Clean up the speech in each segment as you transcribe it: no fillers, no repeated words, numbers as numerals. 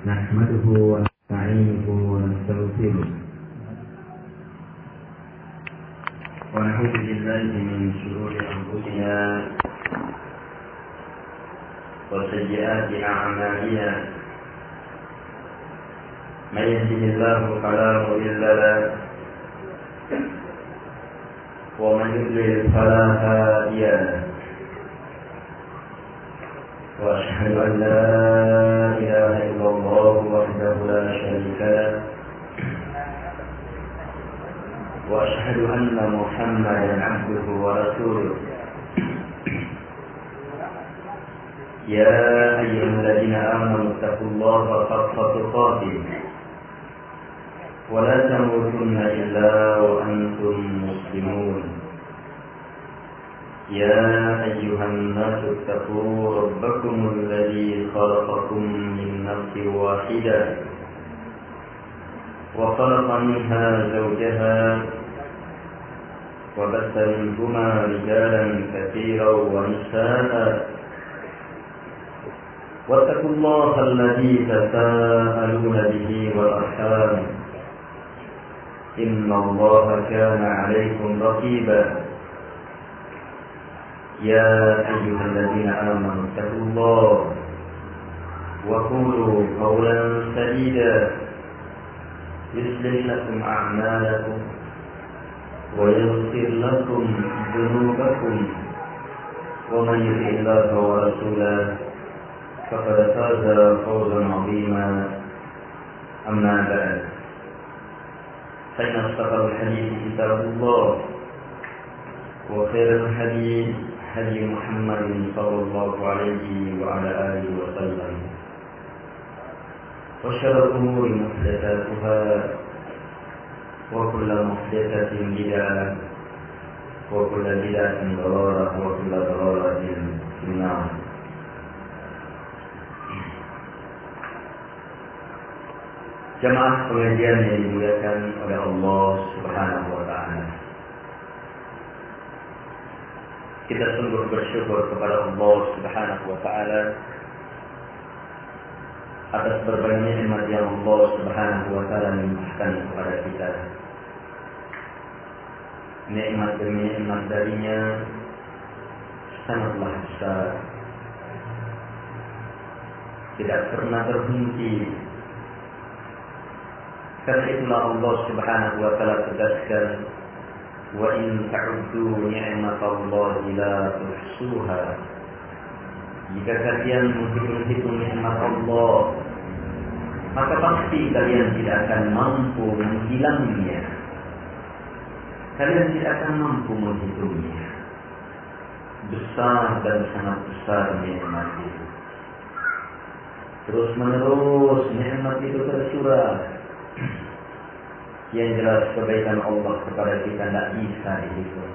نحمده ونستعينه ونستغفره ونعوذ بالله من شرور أنفسنا وسيئات أعمالنا من يهده الله فلا مضل له ومن يضلل فلا هادي له وأشهد أن لا إله إلا الله وحده لا شريك له وأشهد أن محمدا عبده ورسوله يا أيها الذين آمنوا اتقوا الله حق تقاته ولا تموتن إلا وأنتم مسلمون يا أيها الناس اتقوا ربكم الذي خلقكم من نفس واحدة وخلق منها زوجها وبث منهما رجالا كثيرا ونساء واتقوا الله الذي تساءلون به والأرحام إن الله كان عليكم رقيبا يا أيها الذين آمنوا اتقوا الله وقولوا قولا سديدا يصلح لكم أعمالكم ويغفر لكم ذنوبكم ومن يطع الله ورسوله فقد فاز فوزا عظيما أما بعد فإن أصدق الحديث كتاب الله وخير الحديث هدي محمد صلى الله عليه وعلى آله وسلم وشر الأمور محدثاتها وكل محدثة بدعة وكل بدعة ضلالة وكل ضلالة في النار. Jamaah pengajian yang dimuliakan oleh Allah Subhanahu wa Ta'ala, kita sungguh bersyukur kepada Allah Subhanahu wa Ta'ala atas berbagai nikmat yang Allah Subhanahu wa Ta'ala limpahkan kepada kita. Nikmat demi nikmat darinya sangatlah besar, tidak pernah berhenti. Karena itulah Allah Subhanahu wa Ta'ala tegaskan, wa in ta'uddu ni'matallahi la tuhsuha. Jika kalian menghitung nikmat Allah, maka pasti kalian tidak akan mampu menghilangnya. Kalian tidak akan mampu menghitungnya. Besar dan sangat besar nikmat itu. Terus menerus nikmat itu tercurah. Yang jelas kebaikan Allah kepada kita tidak bisa dihitung.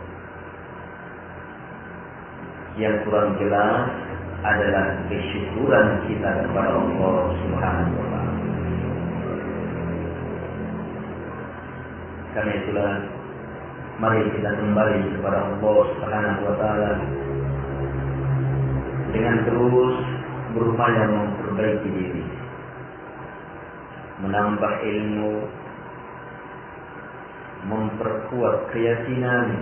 Yang kurang jelas adalah kesyukuran kita kepada Allah Subhanahu wa Ta'ala. Karena itulah mari kita kembali kepada Allah Subhanahu wa Ta'ala dengan terus berupaya memperbaiki diri, menambah ilmu, memperkuat keyakinan,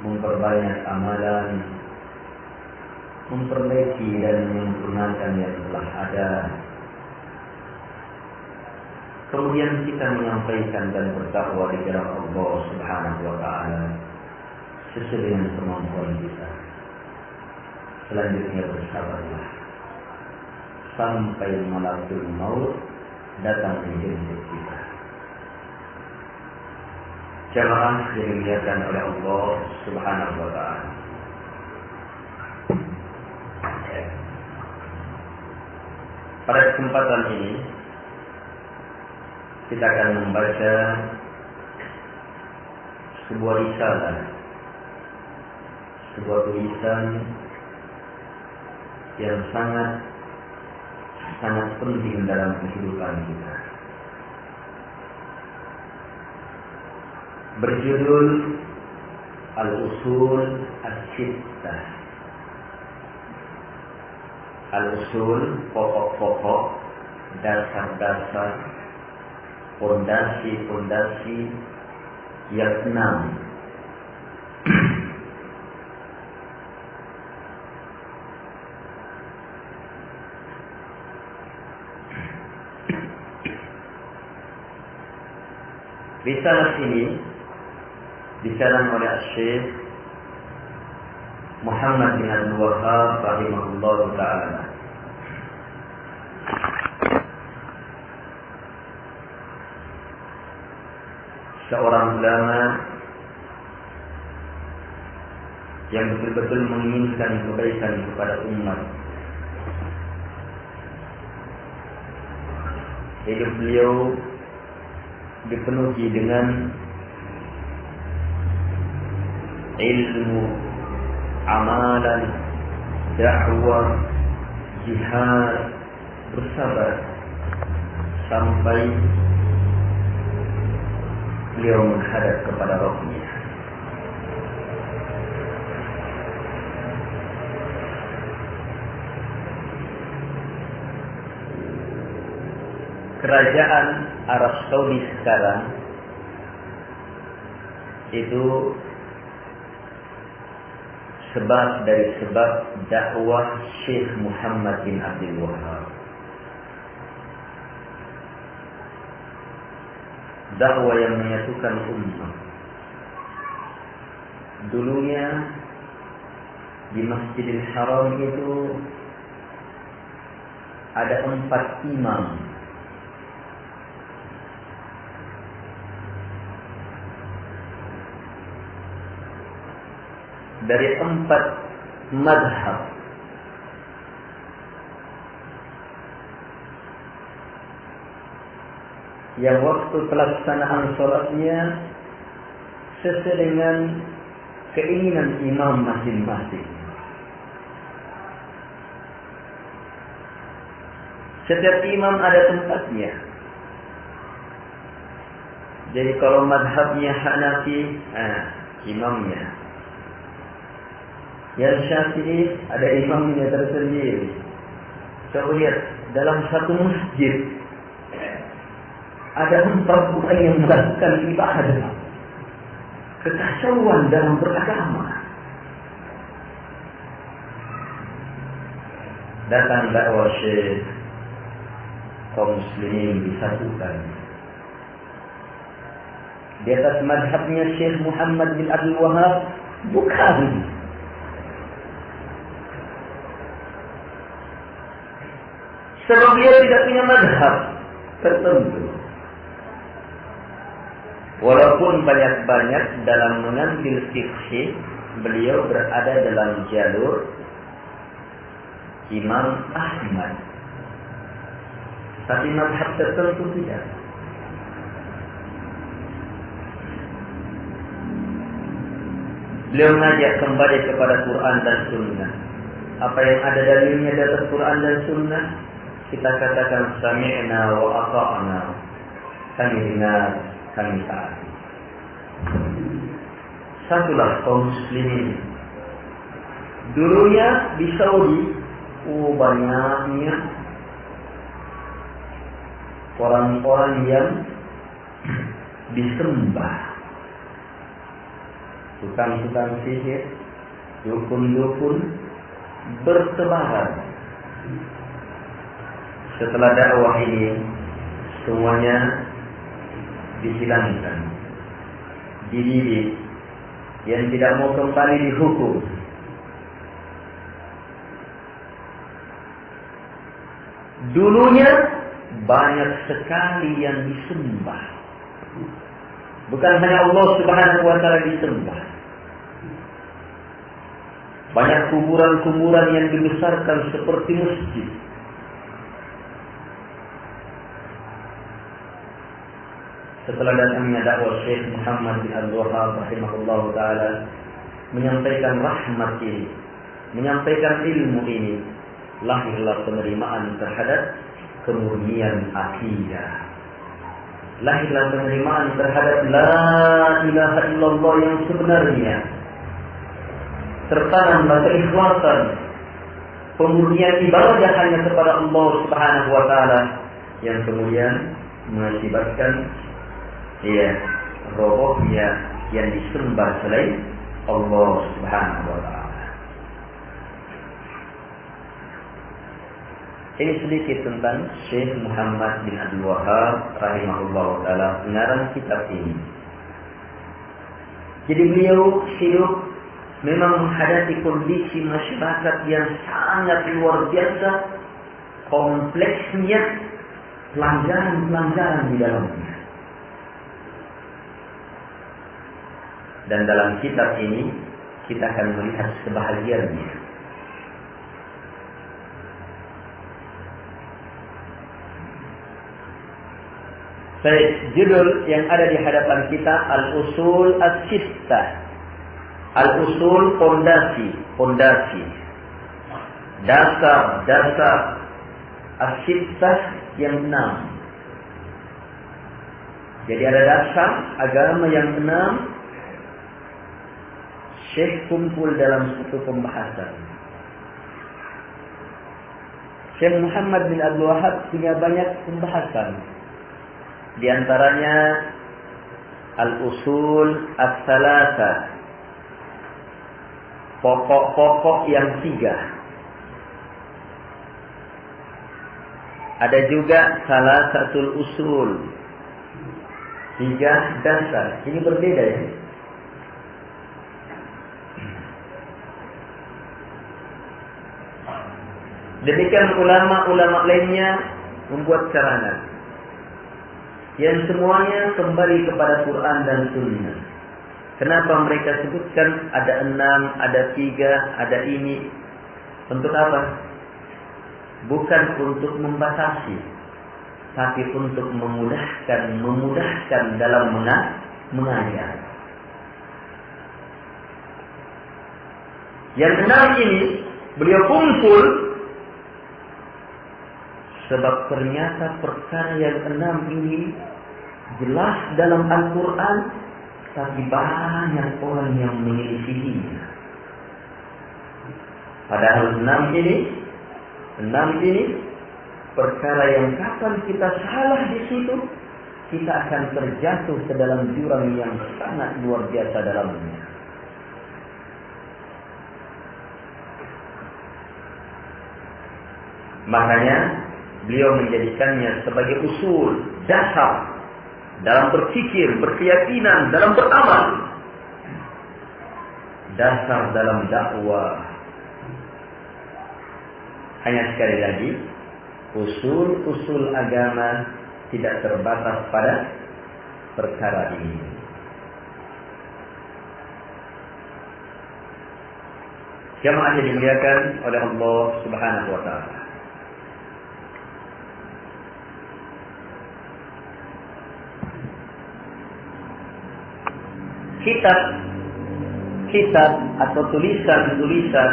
memperbanyak amalan, memperbaiki dan menyempurnakan yang telah ada. Kemudian kita menyampaikan dan berdakwah di jalan Allah Subhanahu wa Ta'ala sesuai dengan kemampuan kita. Selanjutnya bersabarlah sampai malakul maut datang menjemput kita. Jamaah yang dimuliakan oleh Allah Subhanahu wa Ta'ala, pada kesempatan ini kita akan membaca sebuah risalah, sebuah tulisan yang sangat penting dalam kehidupan kita. Berjudul Al-Usul As-Sittah. Al-Usul, pokok-pokok dasar-dasar, pondasi-pondasi yang 6. Risalah ini dikarang oleh Syekh Muhammad bin Abdul Wahhab rahimahullah ta'ala. Seorang ulama yang betul-betul menginginkan kebaikan kepada umat. Hidup beliau dipenuhi dengan ilmu, amalan, dakwah, jihad, bersabar sampai beliau menghadap kepada Rabbnya. Kerajaan Arab Saudi sekarang itu sebab dari sebab dakwah Syekh Muhammad bin Abdul Wahhab. Dakwah yang menyatukan umat. Dulunya di Masjidil Haram itu ada 4 imam. Dari 4 madhab. Yang waktu pelaksanaan sholatnya sesuai dengan keinginan imam masing-masing. Setiap imam ada tempatnya. Jadi kalau madhabnya Hanafi, imamnya. Yang Syafi'i ada imamnya tersendiri. Coba lihat dalam satu masjid ada 4 orang yang melakukan ibadah. Kekacauan dalam beragama. Datang dakwah Syekh, kaum muslimin disatukan. Di atas madhabnya Syekh Muhammad bin Abdul Wahhab, bukan. Sebab dia tidak punya madhab tertentu. Walaupun banyak-banyak dalam mengambil fikih, beliau berada dalam jalur Imam Ahmad. Tapi madhab tertentu tidak. Beliau mengajak kembali kepada Quran dan Sunnah. Apa yang ada dalilnya di atas Quran dan Sunnah, kita katakan sami'na wa ata'na. Kami dengar, kami taati. Satulah kaum muslimin. Dulunya di Saudi, banyaknya orang-orang yang disembah. Tukang-tukang sihir, dukun-dukun bertebaran. Setelah dakwah ini semuanya dihilangkan, dididik, yang tidak mau kembali dihukum. Dulunya banyak sekali yang disembah. Bukan hanya Allah Subhanahu wa ta'ala disembah. Banyak kuburan-kuburan yang dibesarkan seperti masjid. Setelah datangnya dakwah Syekh Muhammad bin Abdul Wahhab rahimahullah ta'ala menyampaikan rahmat ini, menyampaikan ilmu ini, lahirlah penerimaan terhadap kemurnian akidah. Lahirlah penerimaan terhadap la ilaha illallah yang sebenarnya. Tertanamlah keikhlasan, pemurnian ibadah hanya kepada Allah Subhanahu wa ta'ala. yang kemudian mengakibatkan robohnya yang disembah selain Allah Subhanahu wa taala. Ini sedikit tentang Syekh Muhammad bin Abdul Wahhab rahimahullah taala, pengarang kitab ini. Jadi beliau hidup memang menghadapi kondisi masyarakat yang sangat luar biasa, kompleksnya, pelanggaran-pelanggaran di dalamnya. Dan dalam kitab ini kita akan melihat kebahagiaannya. Judul yang ada di hadapan kita Al-Usul As-Sittah. Al-Usul fondasi. Dasar As-Sittah yang 6. Jadi ada dasar agama yang 6. Syekh kumpul dalam satu pembahasan. Syekh Muhammad bin Abdul Wahhab punya banyak pembahasan. Di antaranya Al-Usul As-Salasa, pokok-pokok yang 3. Ada juga Salasatul Usul, 3 dasar. Ini berbeda ya. Demikian ulama-ulama lainnya membuat sarana yang semuanya kembali kepada Quran dan Sunnah. Kenapa mereka sebutkan ada 6, ada 3, ada ini? Untuk apa? Bukan untuk membatasi, tapi untuk memudahkan dalam mengajar. Yang 6 ini beliau kumpul sebab ternyata perkara yang 6 ini jelas dalam Al-Quran, tapi banyak orang yang menyelisihinya. Padahal 6 ini perkara yang kapan kita salah di situ, kita akan terjatuh ke dalam jurang yang sangat luar biasa dalamnya. Makanya beliau menjadikannya sebagai usul, dasar dalam berpikir, berkeyakinan, dalam beramal, dasar dalam dakwah. Hanya sekali lagi, usul-usul agama tidak terbatas pada perkara ini. Jamaah yang dimuliakan oleh Allah Subhanahu wa taala. Kitab atau tulisan-tulisan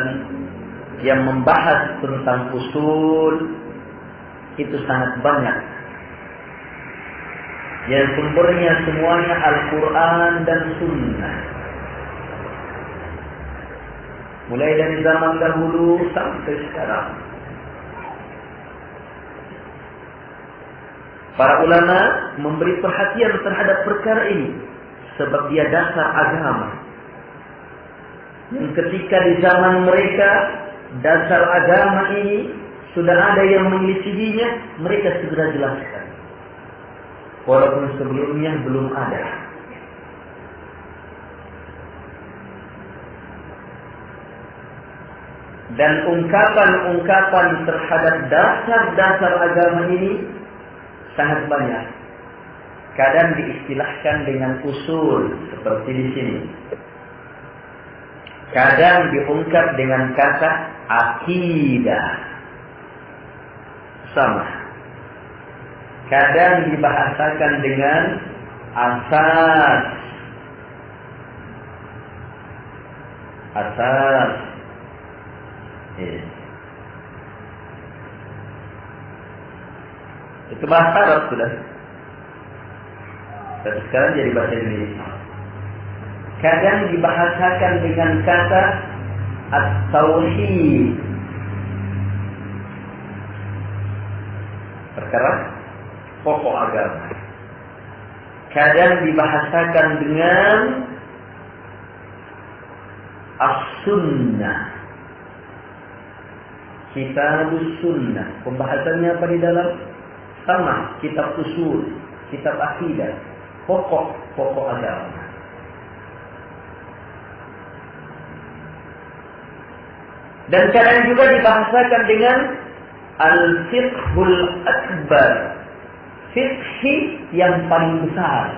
yang membahas tentang usul itu sangat banyak. Yang sumbernya semuanya Al-Quran dan Sunnah. Mulai dari zaman dahulu sampai sekarang. Para ulama memberi perhatian terhadap perkara ini. Sebab dia dasar agama. Yang ketika di zaman mereka dasar agama ini sudah ada yang menyelisihinya, mereka segera jelaskan. Walaupun sebelumnya belum ada. Dan ungkapan-ungkapan terhadap dasar-dasar agama ini sangat banyak. Kadang diistilahkan dengan usul seperti di sini. Kadang diungkap dengan kata akidah. Sama. Kadang dibahasakan dengan asas. Itu bahasa Arab sudah. Dan sekarang jadi bahasa Indonesia. Kadang dibahasakan dengan kata at-tauhid. Perkara pokok agama. Kadang dibahasakan dengan as-sunnah. Kitabus sunnah. Pembahasannya apa di dalam? Sama, kitab usul, kitab akidah, pokok agama. Dan kadang juga dibahasakan dengan al-fiqhul akbar. Fiqh yang paling besar.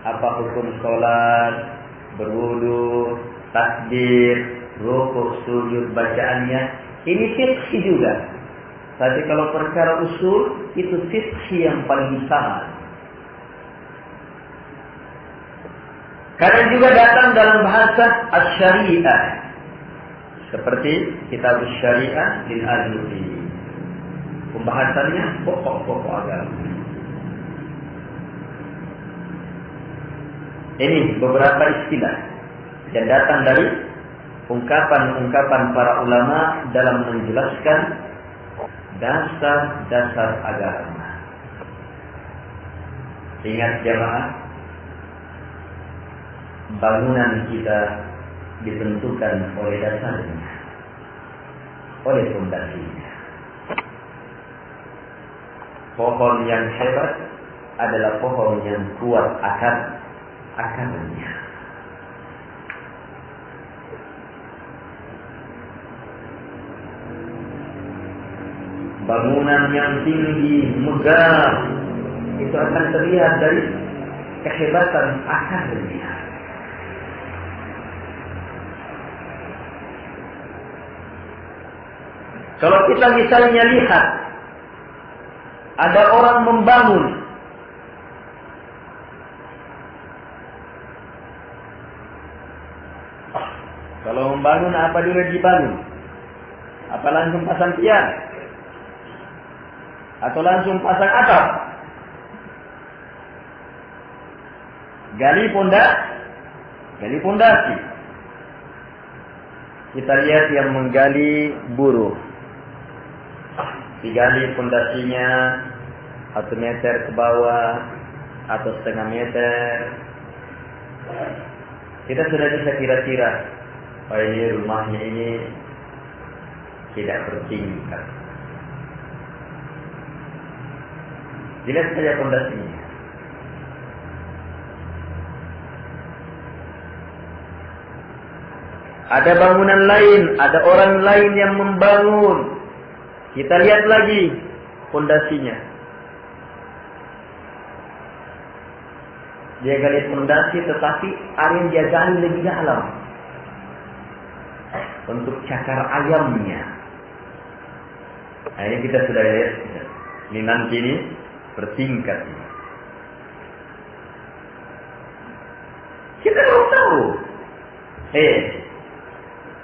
Apa hukum sholat, berwudu, takbir, rukuk, sujud, bacaannya. Ini fiqh juga. Tapi kalau perkara usul, itu fiqh yang paling besar. Kadang juga datang dalam bahasa asy-syariah. Seperti kitab syariah lil Ajuri. Pembahasannya pokok-pokok agama. Ini beberapa istilah yang datang dari ungkapan-ungkapan para ulama dalam menjelaskan dasar-dasar agama. Ingat jamaah, bangunan kita ditentukan oleh dasarnya, oleh fondasinya. Pohon yang hebat adalah pohon yang kuat akarnya. Bangunan yang tinggi, megah, itu akan terlihat dari kehebatan akarnya. Kalau kita misalnya lihat ada orang membangun, kalau membangun apa dulu dibangun? Apa langsung pasang tiang? Atau langsung pasang atap? Gali pondasi. Kita lihat yang menggali buruh. Digali pondasinya 1 meter ke bawah atau setengah meter. Kita sudah bisa kira-kira, oh ini rumahnya ini tidak bertingkat. Dilihat saja pondasinya. Ada bangunan lain, ada orang lain yang membangun. Kita lihat lagi pondasinya. Dia gali pondasi, tetapi ada yang dia gali lebih dalam untuk cakar ayamnya. Nah, ini kita sudah lihat. Ini nanti ini bertingkat. Kita belum tahu.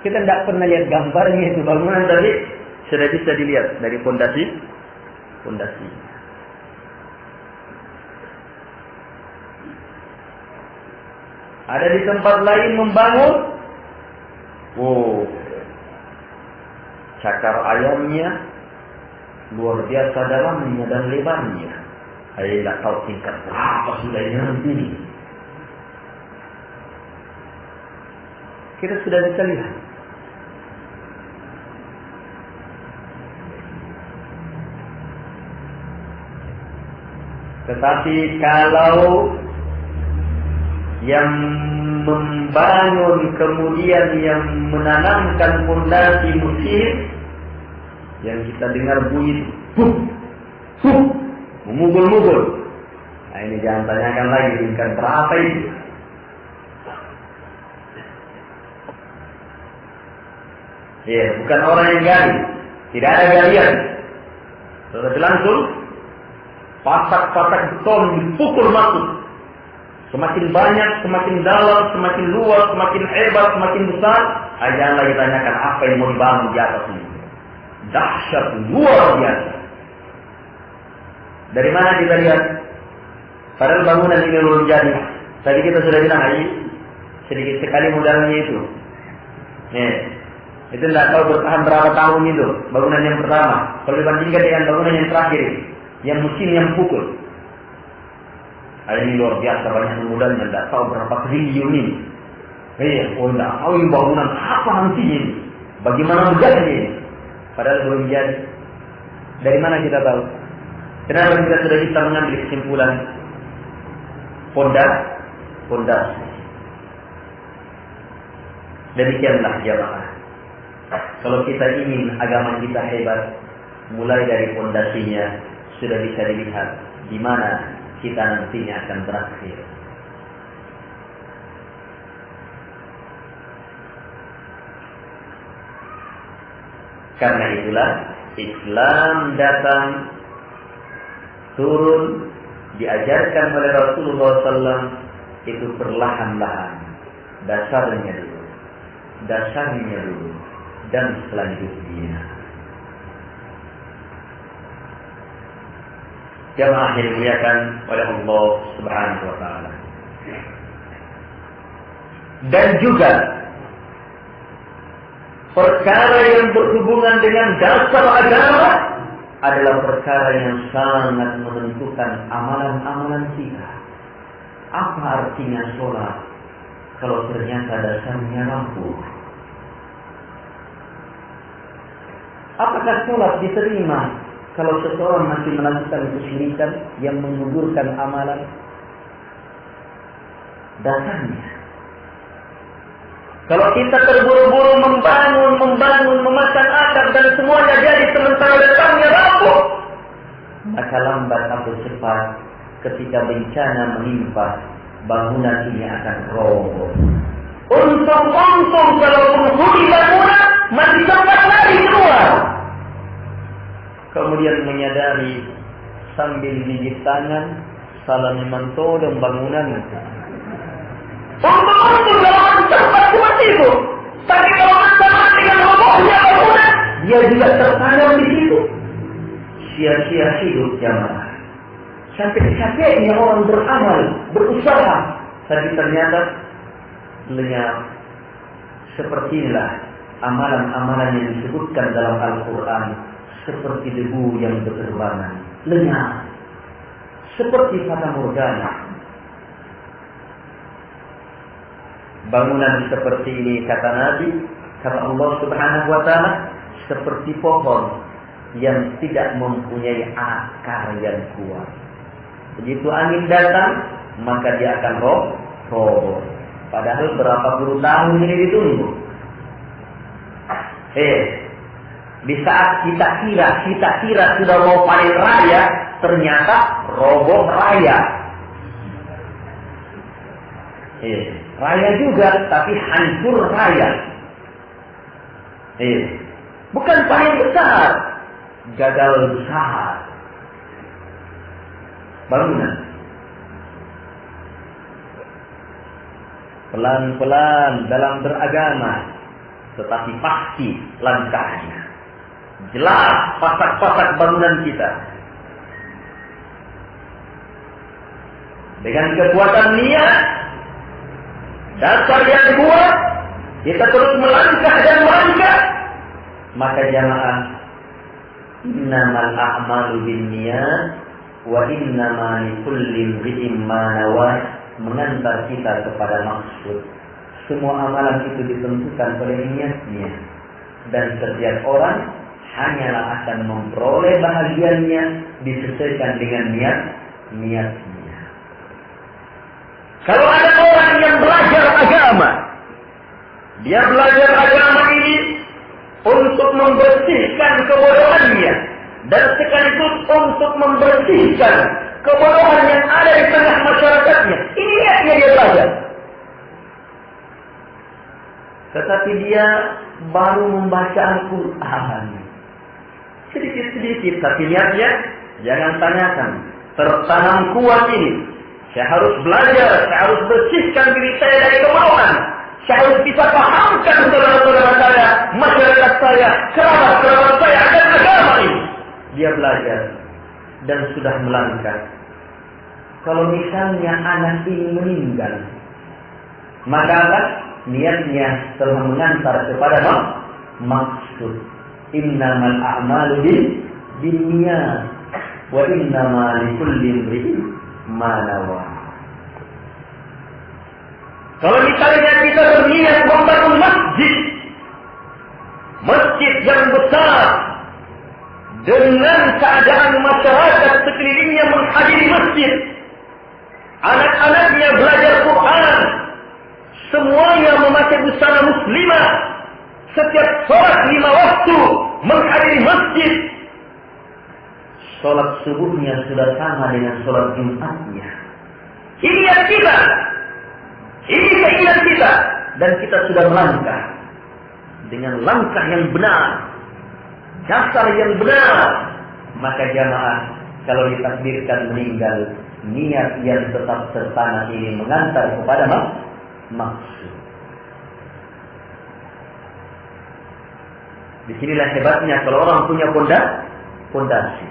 Kita tidak pernah lihat gambarnya itu bangunan tadi. Sudah bisa dilihat dari pondasi. Ada di tempat lain membangun. Cakar ayamnya luar biasa dalamnya dan lebarnya. Saya tidak tahu tingkat berapa sudah ini nanti. Kita sudah bisa lihat. Tetapi kalau yang membangun kemudian yang menanamkan pondasi Mesir, yang kita dengar bunyi memukul-mukul. Nah, ini jangan tanyakan lagi tingkat berapa itu. Bukan orang yang gali, tidak ada galian, tetapi langsung pasak-pasak beton dipukul masuk. Semakin banyak, semakin dalam, semakin luas, semakin hebat, semakin besar. Jangan lagi tanyakan apa yang mau dibangun di atas ini. Dahsyat luar biasa. Dari mana kita lihat? Padahal bangunan ini belum jadi. Tadi kita sudah bilang sedikit sekali modalnya itu. Itu tidak tahu bertahan berapa tahun itu bangunan yang pertama. Kalau dibandingkan dengan bangunan yang terakhir, yang mesin yang pukul. Ini luar biasa banyak pemudanya, tidak tahu berapa triliun ini. Tidak tahu ini bangunan apa nantinya ini. Bagaimana menjadi ini? Padahal belum jadi. Dari mana kita tahu? Kenapa kita sudah bisa mengambil kesimpulan? Pondasi. Demikianlah jamaah. Kalau kita ingin agama kita hebat, mulai dari pondasinya sudah bisa dilihat di mana kita nantinya akan berakhir. Karena itulah Islam datang, turun, diajarkan oleh Rasulullah SAW itu perlahan-lahan. Dasarnya dulu, dan selanjutnya. Jamaah yang dimuliakan oleh Allah Subhanahu wa taala. Dan juga perkara yang berhubungan dengan dasar agama adalah perkara yang sangat menentukan amalan-amalan kita. Apa artinya sholat kalau ternyata dasarnya rapuh? Apakah sholat diterima kalau seseorang masih melakukan kesyirikan yang menggugurkan amalan? Dasarnya. Kalau kita terburu-buru membangun, memasang atap dan semuanya jadi sementara datangnya rapuh, maka lambat atau cepat ketika bencana menimpa, bangunan ini akan roboh. Untung kalau penghuni bangunan masih sempat lari keluar. Kemudian menyadari sambil gigit tangan, salah memantau bangunan. Untung kalau sempat seperti itu. Tapi kalau bersamaan dengan robohnya bangunan, dia juga tertanam di situ. Sia-sia hidup jamaah. Sampai capeknya orang beramal, berusaha, tapi ternyata lenyap. Seperti inilah amalan-amalan yang disebutkan dalam Al-Quran, seperti debu yang berterbangan, lenyap, seperti fata morgana. Bangunan seperti ini, kata Nabi, kata Allah Subhanahu wa taala, seperti pohon yang tidak mempunyai akar yang kuat. Begitu angin datang, maka dia akan roboh. Padahal berapa puluh tahun ini ditunggu. Di saat kita kira sudah mau panen raya, ternyata roboh raya. Raya juga, tapi hancur raya. Bukan panen besar, gagal besar. Bangunan pelan-pelan dalam beragama, tetapi pasti langkahnya jelas, pasak-pasak bangunan kita dengan kekuatan niat, dasar yang kuat, kita terus melangkah dan melangkah. Maka jamaah, innamal a'malu binniyat wa innama likulli imri'in ma nawa, mengantar kita kepada maksud. Semua amalan itu ditentukan oleh niatnya, dan setiap orang hanyalah akan memperoleh bahagiannya disesuaikan dengan niatnya. Kalau ada orang yang belajar agama, dia belajar agama ini untuk membersihkan kebodohannya, dan sekaligus untuk membersihkan kebodohan yang ada di tengah masyarakatnya. Ini niatnya dia belajar. Tetapi dia baru membaca Al-Quran sedikit-sedikit, tapi niatnya jangan tanyakan. Tertanam kuat ini. Saya harus belajar, saya harus bersihkan diri saya dari kebodohan. Saya harus bisa pahamkan saudara-saudara saya, masyarakat saya, kerabat-kerabat saya akan agama ini. Dia belajar dan sudah melangkah. Kalau misalnya anak ini meninggal, maka niatnya telah mengantar kepada maksud. Innamal a'malu binniyat wa innama likulli imri'in ma nawa. Kalau misalnya kita berniat membangun masjid yang besar, dengan keadaan masyarakat sekelilingnya menghadiri masjid, anak-anaknya belajar Quran, semuanya memakai busana muslimah, setiap sholat 5 waktu menghadiri masjid, sholat subuhnya sudah sama dengan sholat Jumatnya. Ini yang kita, ini keinginan kita, dan kita sudah melangkah dengan langkah yang benar, dasar yang benar. Maka jamaah, kalau ditakdirkan meninggal, niat yang tetap tertanam ini mengantar kepada maksud. Disinilah hebatnya kalau orang punya fondasi.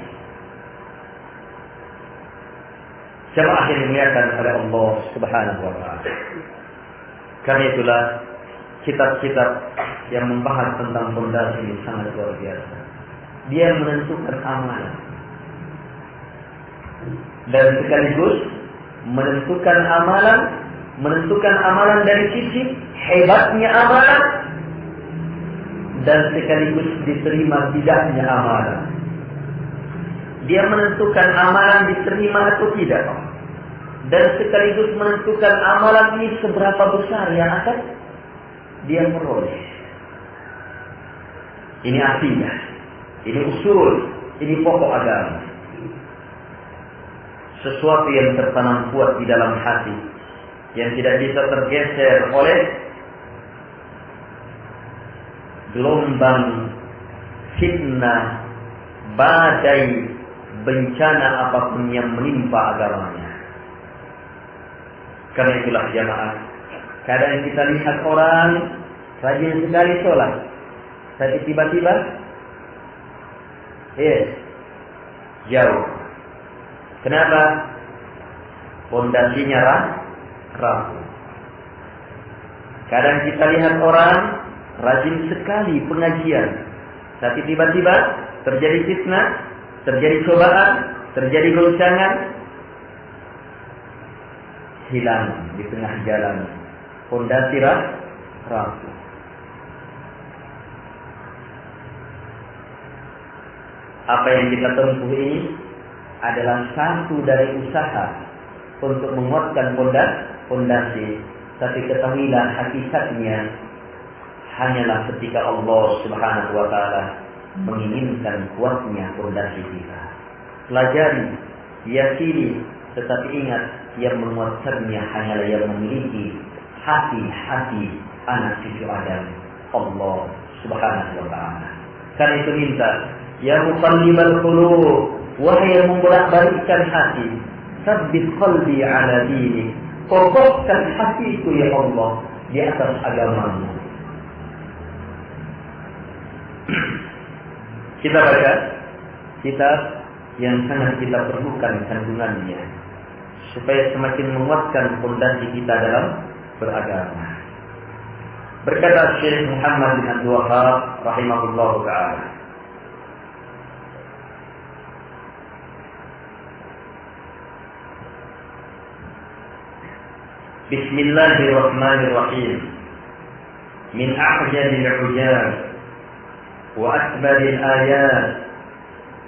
Jamaah yang dimuliakan oleh Allah Subhanahu wa taala. Karena itulah kitab-kitab yang membahas tentang fondasi ini sangat luar biasa. Dia menentukan amalan dan sekaligus menentukan amalan dari sisi hebatnya amalan dan sekaligus diterima tidaknya amalan. Dia menentukan amalan diterima atau tidak, dan sekaligus menentukan amalan ini seberapa besar yang akan dia peroleh. Ini akidah, ini usul, ini pokok agama. Sesuatu yang tertanam kuat di dalam hati, yang tidak bisa tergeser oleh gelombang fitnah, badai, bencana apapun yang menimpa agamanya. Karena itulah jamaah, kadang kita lihat orang rajin sekali sholat, tapi tiba-tiba jauh. Kenapa? Fondasinya rapuh. Kadang kita lihat orang rajin sekali pengajian, tapi tiba-tiba terjadi fitnah, terjadi cobaan, terjadi goncangan, hilang di tengah jalan. Fondasi rapuh. Apa yang kita tempuh ini adalah satu dari usaha untuk menguatkan fondasi. Tapi ketahuilah hakikatnya hanyalah ketika Allah Subhanahu wa taala menginginkan kuatnya fondasi kita. Pelajari, yakini, tetapi ingat yang menguatkannya hanyalah yang memiliki hati-hati anak cucu Adam, Allah Subhanahu wa taala. Karena itu minta, ya muqallibal qulub, wahai yang membolak-balikkan hati, tsabbit qalbi ala dinik, kokohkan hatiku ya Allah di atas agamamu. Kita baca kitab yang sangat kita perlukan kandungannya supaya semakin menguatkan fondasi kita dalam beragama. Berkata Syekh Muhammad bin Abdul Wahhab rahimahullah ta'ala, Bismillahirrahmanirrahim. Min a'jadil 'ujab wa akbaril ayat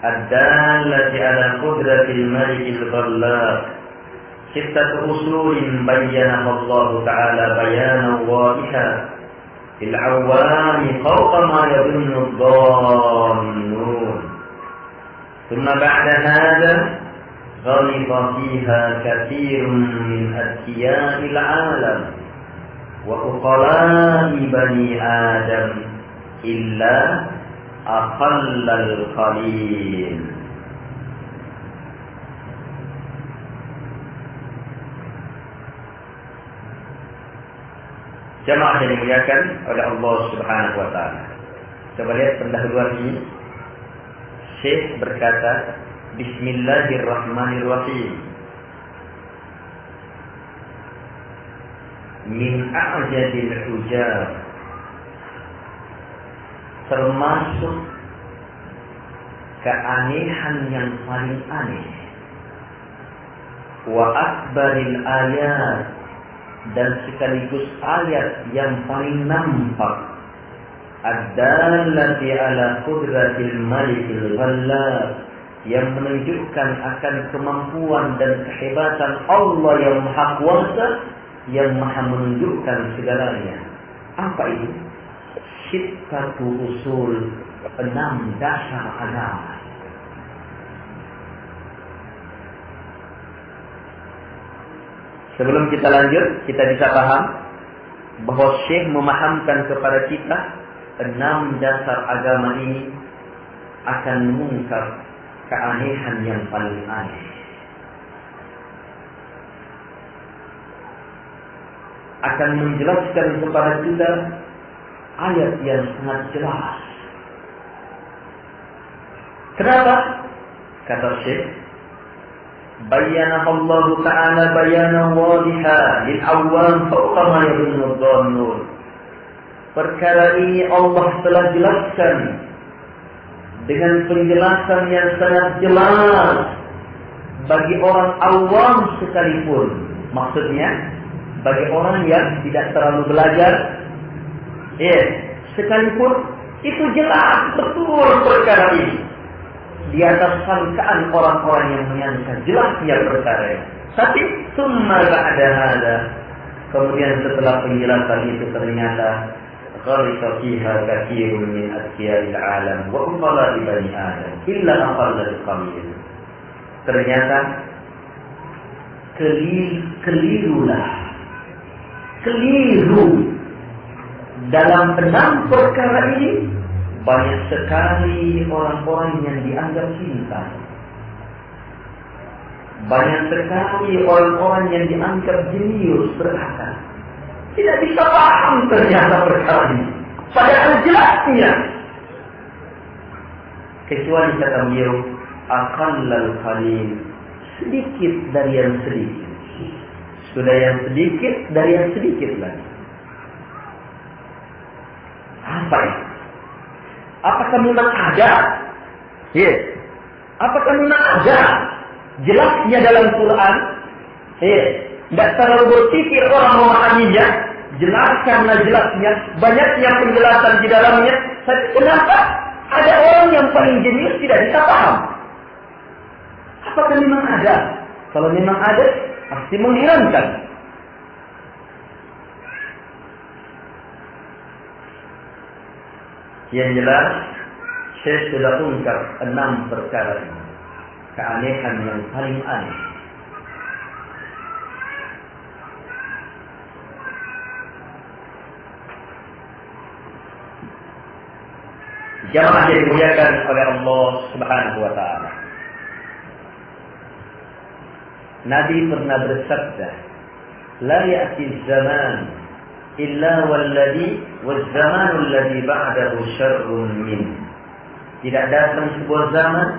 ad-dallati 'ala qudratil malikil ghallab. Sittatu usulin bayyanaha Allah ta'ala bayanan wadiha lil 'awwami fawqa ma yadhunnu adh-dhannun. Thumma ba'da hadha غلط فيها كثير من أذكياء العالم وعقلاء بني آدم إلا أقل القليل. Jamaah yang dimuliakan oleh Allah Subhanahu wa taala. Coba lihat pendahuluan ini. Syekh berkata, Bismillahirrahmanirrahim. Min a'jadil ujab termasuk keanehan yang paling aneh. Wa akbaril ayat, dan sekaligus ayat yang paling nampak, ad-dallati ala qudratil malikil ghallab, yang menunjukkan akan kemampuan dan kehebatan Allah yang Maha Kuasa, yang Maha menunjukkan segalanya. Apa itu? Sittatu usul, 6 dasar agama. Sebelum kita lanjut, kita bisa paham bahwa Syekh memahamkan kepada kita 6 dasar agama ini akan mengungkap keanehan yang paling aneh. Akan menjelaskan kepada kita ayat yang sangat jelas. Kenapa? Kata Syekh, bayyana Allah Ta'ala bayanan wadiha lil awam fawqa ma yadhunnu dhannun. Perkara ini Allah telah jelaskan dengan penjelasan yang sangat jelas bagi orang awam sekalipun. Maksudnya bagi orang yang tidak terlalu belajar, sekalipun itu jelas betul perkara ini, di atas sangkaan orang-orang yang menyangka jelasnya perkara ini. Tapi summa ba'da hada, kemudian setelah penjelasan itu ternyata gharqa fiha katsirun min asya'il alam wa ummala bani adam illa aqallal qalil. Ternyata keliru dalam 6 perkara ini. Banyak sekali orang-orang yang dianggap cinta. Banyak sekali orang-orang yang dianggap jenius, berakal. Tidak bisa paham ternyata perkara ini, padahal jelasnya. Kecuali kata beliau, aqallal qalil, sedikit dari yang sedikit. Sudah yang sedikit dari yang sedikit lagi. Apa itu? Apakah memang ada? Apakah memang ada jelasnya dalam Quran? Tidak terlalu berpikir orang memahaminya. Jelaskanlah jelasnya, banyaknya penjelasan di dalamnya. Tapi kenapa ada orang yang paling jenius tidak bisa paham? Apakah memang ada? Kalau memang ada, pasti mengherankan. Yang jelas, saya sudah ungkap 6 perkara ini, keanehan yang paling aneh. Jamaah yang dimuliakan oleh Allah Subhanahu wa Ta'ala. Nabi pernah bersabda, la ya'ti zaman illa waz-zamanu alladhi ba'dahu syarrun min. Tidak datang sebuah zaman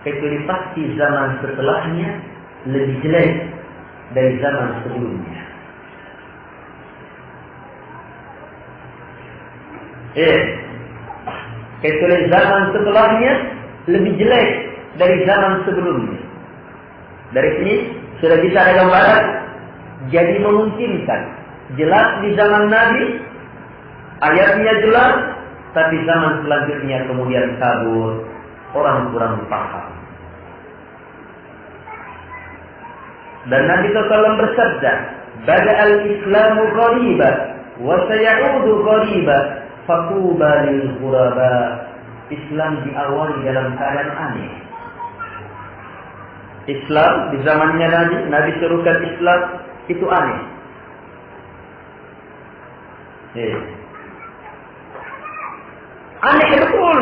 kecuali pasti zaman setelahnya lebih jelek dari zaman sebelumnya. Kecuali zaman setelahnya lebih jelek dari zaman sebelumnya. Dari sini sudah bisa ada gambaran. Jadi memungkinkan jelas di zaman Nabi, ayatnya jelas, tapi zaman selanjutnya kemudian kabur, orang kurang paham. Dan Nabi SAW bersabda, "Bada al-Islamu ghariba, wa sayaudu ghariba, faquba lil ghuraba." Islam diawali dalam keadaan aneh. Islam di zamannya Nabi serukan Islam itu aneh. Aneh betul.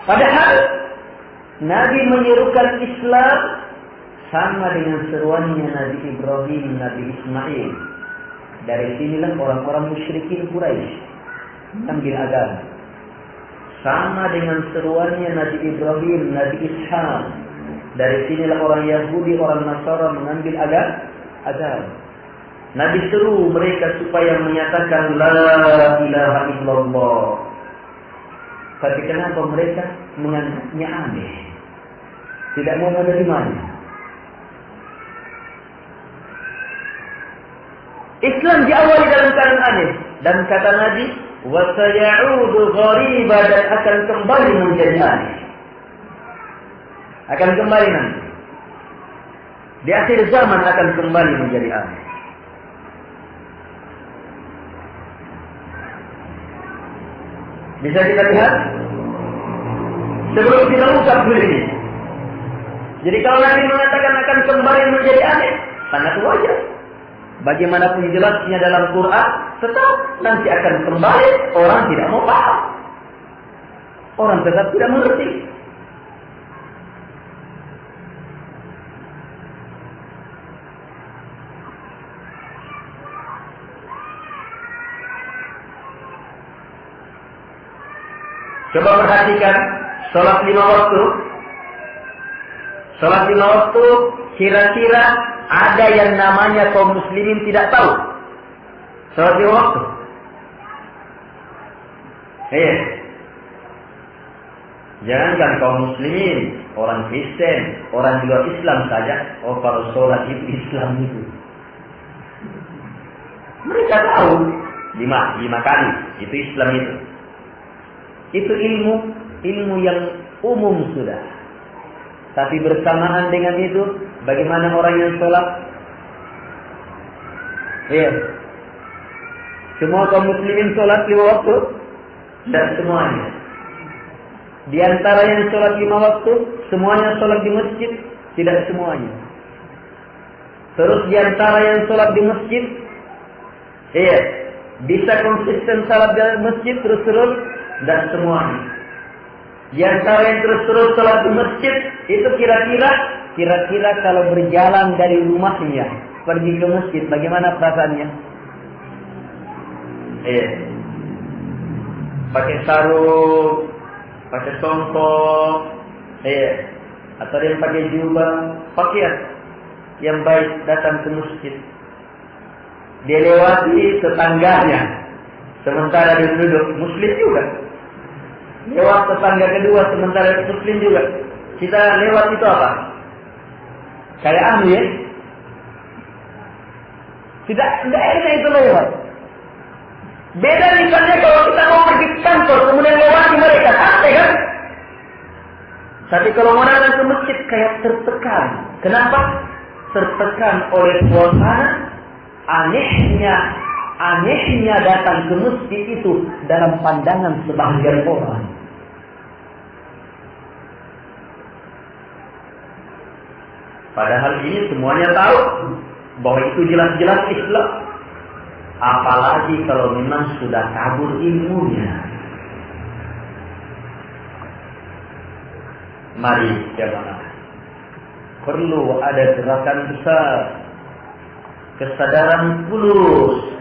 Padahal Nabi menyerukan Islam sama dengan seruannya Nabi Ibrahim, Nabi Ismail. Dari sinilah orang-orang musyrikin Quraisy ambil agama. Sama dengan seruannya Nabi Ibrahim, Nabi Ishaq. Dari sinilah orang Yahudi, orang Nasara mengambil agama. Nabi seru mereka supaya menyatakan la ilaha illallah. Tapi kenapa mereka menganggapnya aneh? Tidak mau menerimanya. Islam diawali dalam keadaan aneh. Dan kata Nabi, wa sayaudu ghariba, dan akan kembali menjadi aneh. Akan kembali nanti. Di akhir zaman akan kembali menjadi aneh. Bisa kita lihat? Sebelum kita ungkap ini. Jadi kalau Nabi mengatakan akan kembali menjadi aneh, sangat wajar. Bagaimanapun jelasnya dalam Quran, tetap nanti akan kembali, orang tidak mau paham. Orang tetap tidak mengerti. Coba perhatikan sholat 5 waktu. Sholat 5 waktu kira-kira ada yang namanya kaum muslimin tidak tahu. Sholat 5 waktu. Jangankan kaum muslimin, orang Kristen, orang di luar Islam saja. Oh, kalau sholat itu Islam itu. Mereka tahu 5 kali itu Islam itu. Itu ilmu yang umum sudah. Tapi bersamaan dengan itu, bagaimana orang yang sholat? Semua kaum muslimin sholat 5 waktu? Dan semuanya. Di antara yang sholat 5 waktu, semuanya sholat di masjid? Tidak semuanya. Terus di antara yang sholat di masjid? Bisa konsisten sholat di masjid terus-terus? Dan semuanya. Di antara yang terus-terus sholat di masjid, itu kira-kira kalau berjalan dari rumahnya pergi ke masjid, bagaimana perasaannya? Pakai sarung, pakai songkok, atau yang pakai jubah, pakaian yang baik datang ke masjid. Dia lewati tetangganya, sementara dia duduk muslim juga. Lewat tetangga kedua sementara muslim juga. Kita lewat itu apa? Kayak ya? Tidak enak itu lewat. Beda misalnya kalau kita mau pergi ke kantor kemudian lewati mereka, santai kan? Tapi kalau mau datang ke masjid kayak tertekan. Kenapa? Tertekan oleh suasana. Anehnya datang ke masjid itu dalam pandangan sebagian orang. Padahal ini semuanya tahu bahwa itu jelas-jelas Islam. Apalagi kalau memang sudah kabur ilmunya. Mari jemaah, perlu ada gerakan besar, kesadaran tulus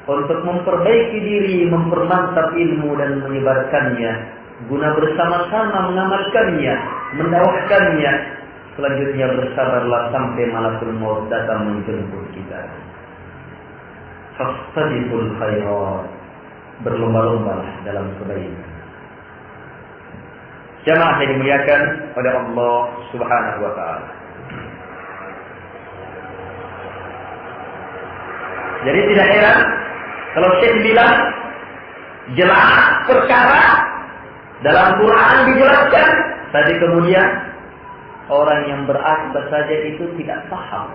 untuk memperbaiki diri, mempermantap ilmu dan menyebarkannya, guna bersama-sama mengamalkannya, mendakwahkannya. Selanjutnya bersabarlah sampai malakul maut datang menjemput kita. Fastabiqul khairat, berlomba-lombalah dalam kebaikan. Jamaah yang dimuliakan oleh Allah Subhanahu wa taala. Jadi tidak heran kalau Syekh bilang jelas perkara dalam Quran dijelaskan, tadi kemudian orang yang berakal saja itu tidak paham.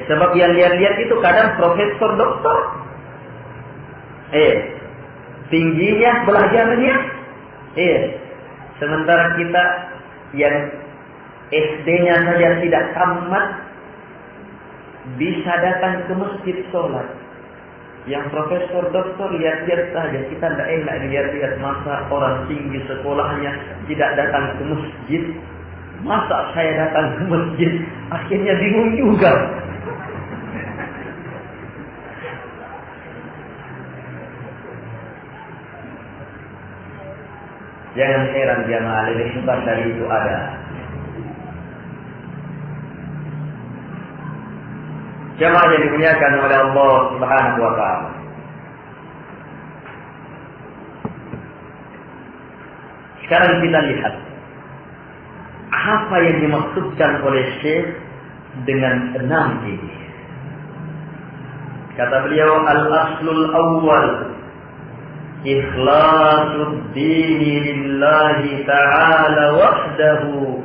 Sebab yang lihat-lihat itu kadang profesor, doktor. Tingginya belajarnya. Sementara kita yang SD-nya saja tidak tamat bisa datang ke masjid sholat. Yang profesor, doktor lihat-lihat saja, kita tidak enak lihat-lihat. Masa orang tinggi sekolahnya tidak datang ke masjid? Masa saya datang ke masjid? Akhirnya bingung juga. Jangan heran jamaah, lebih hebat dari itu ada. Jemaah yang dimuliakan oleh Allah Subhanahu wa taala. Sekarang kita lihat apa yang dimaksudkan oleh Syekh dengan 6 ini. Kata beliau, al-aslul awwal ikhlasul dini lillahi ta'ala wahdahu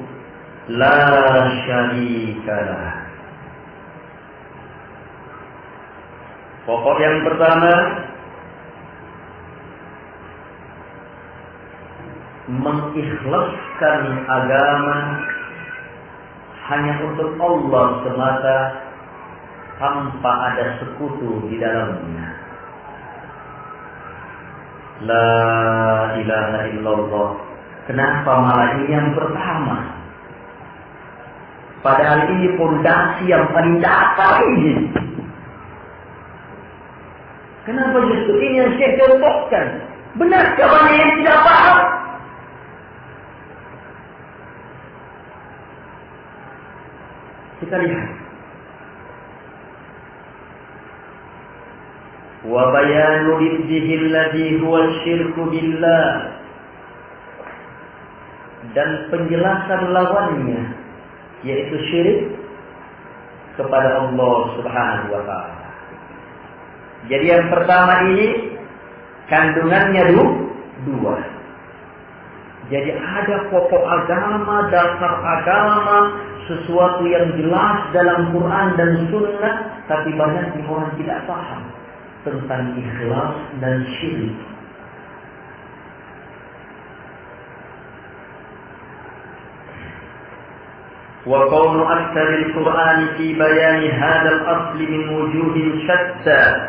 la syarikalah. Pokok yang pertama, mengikhlaskan agama hanya untuk Allah semata, tanpa ada sekutu di dalamnya. La ilaha illallah. Kenapa malah ini yang pertama? Padahal ini fondasi yang paling dasar ini. Kenapa justru ini yang saya contohkan? Benarkah banyak yang tidak paham? Kita lihat. Wa bayanu riddihi alladhi huwa syirku billah, dan penjelasan lawannya yaitu syirik kepada Allah Subhanahu wa taala. Jadi yang pertama ini kandungannya dua. Jadi ada pokok agama, dasar agama, sesuatu yang jelas dalam Quran dan Sunnah, tapi banyak orang tidak paham tentang ikhlas dan syirik. Wa qawlu aktsaril Qur'an fi bayani hadzal asli min wujuhin shatta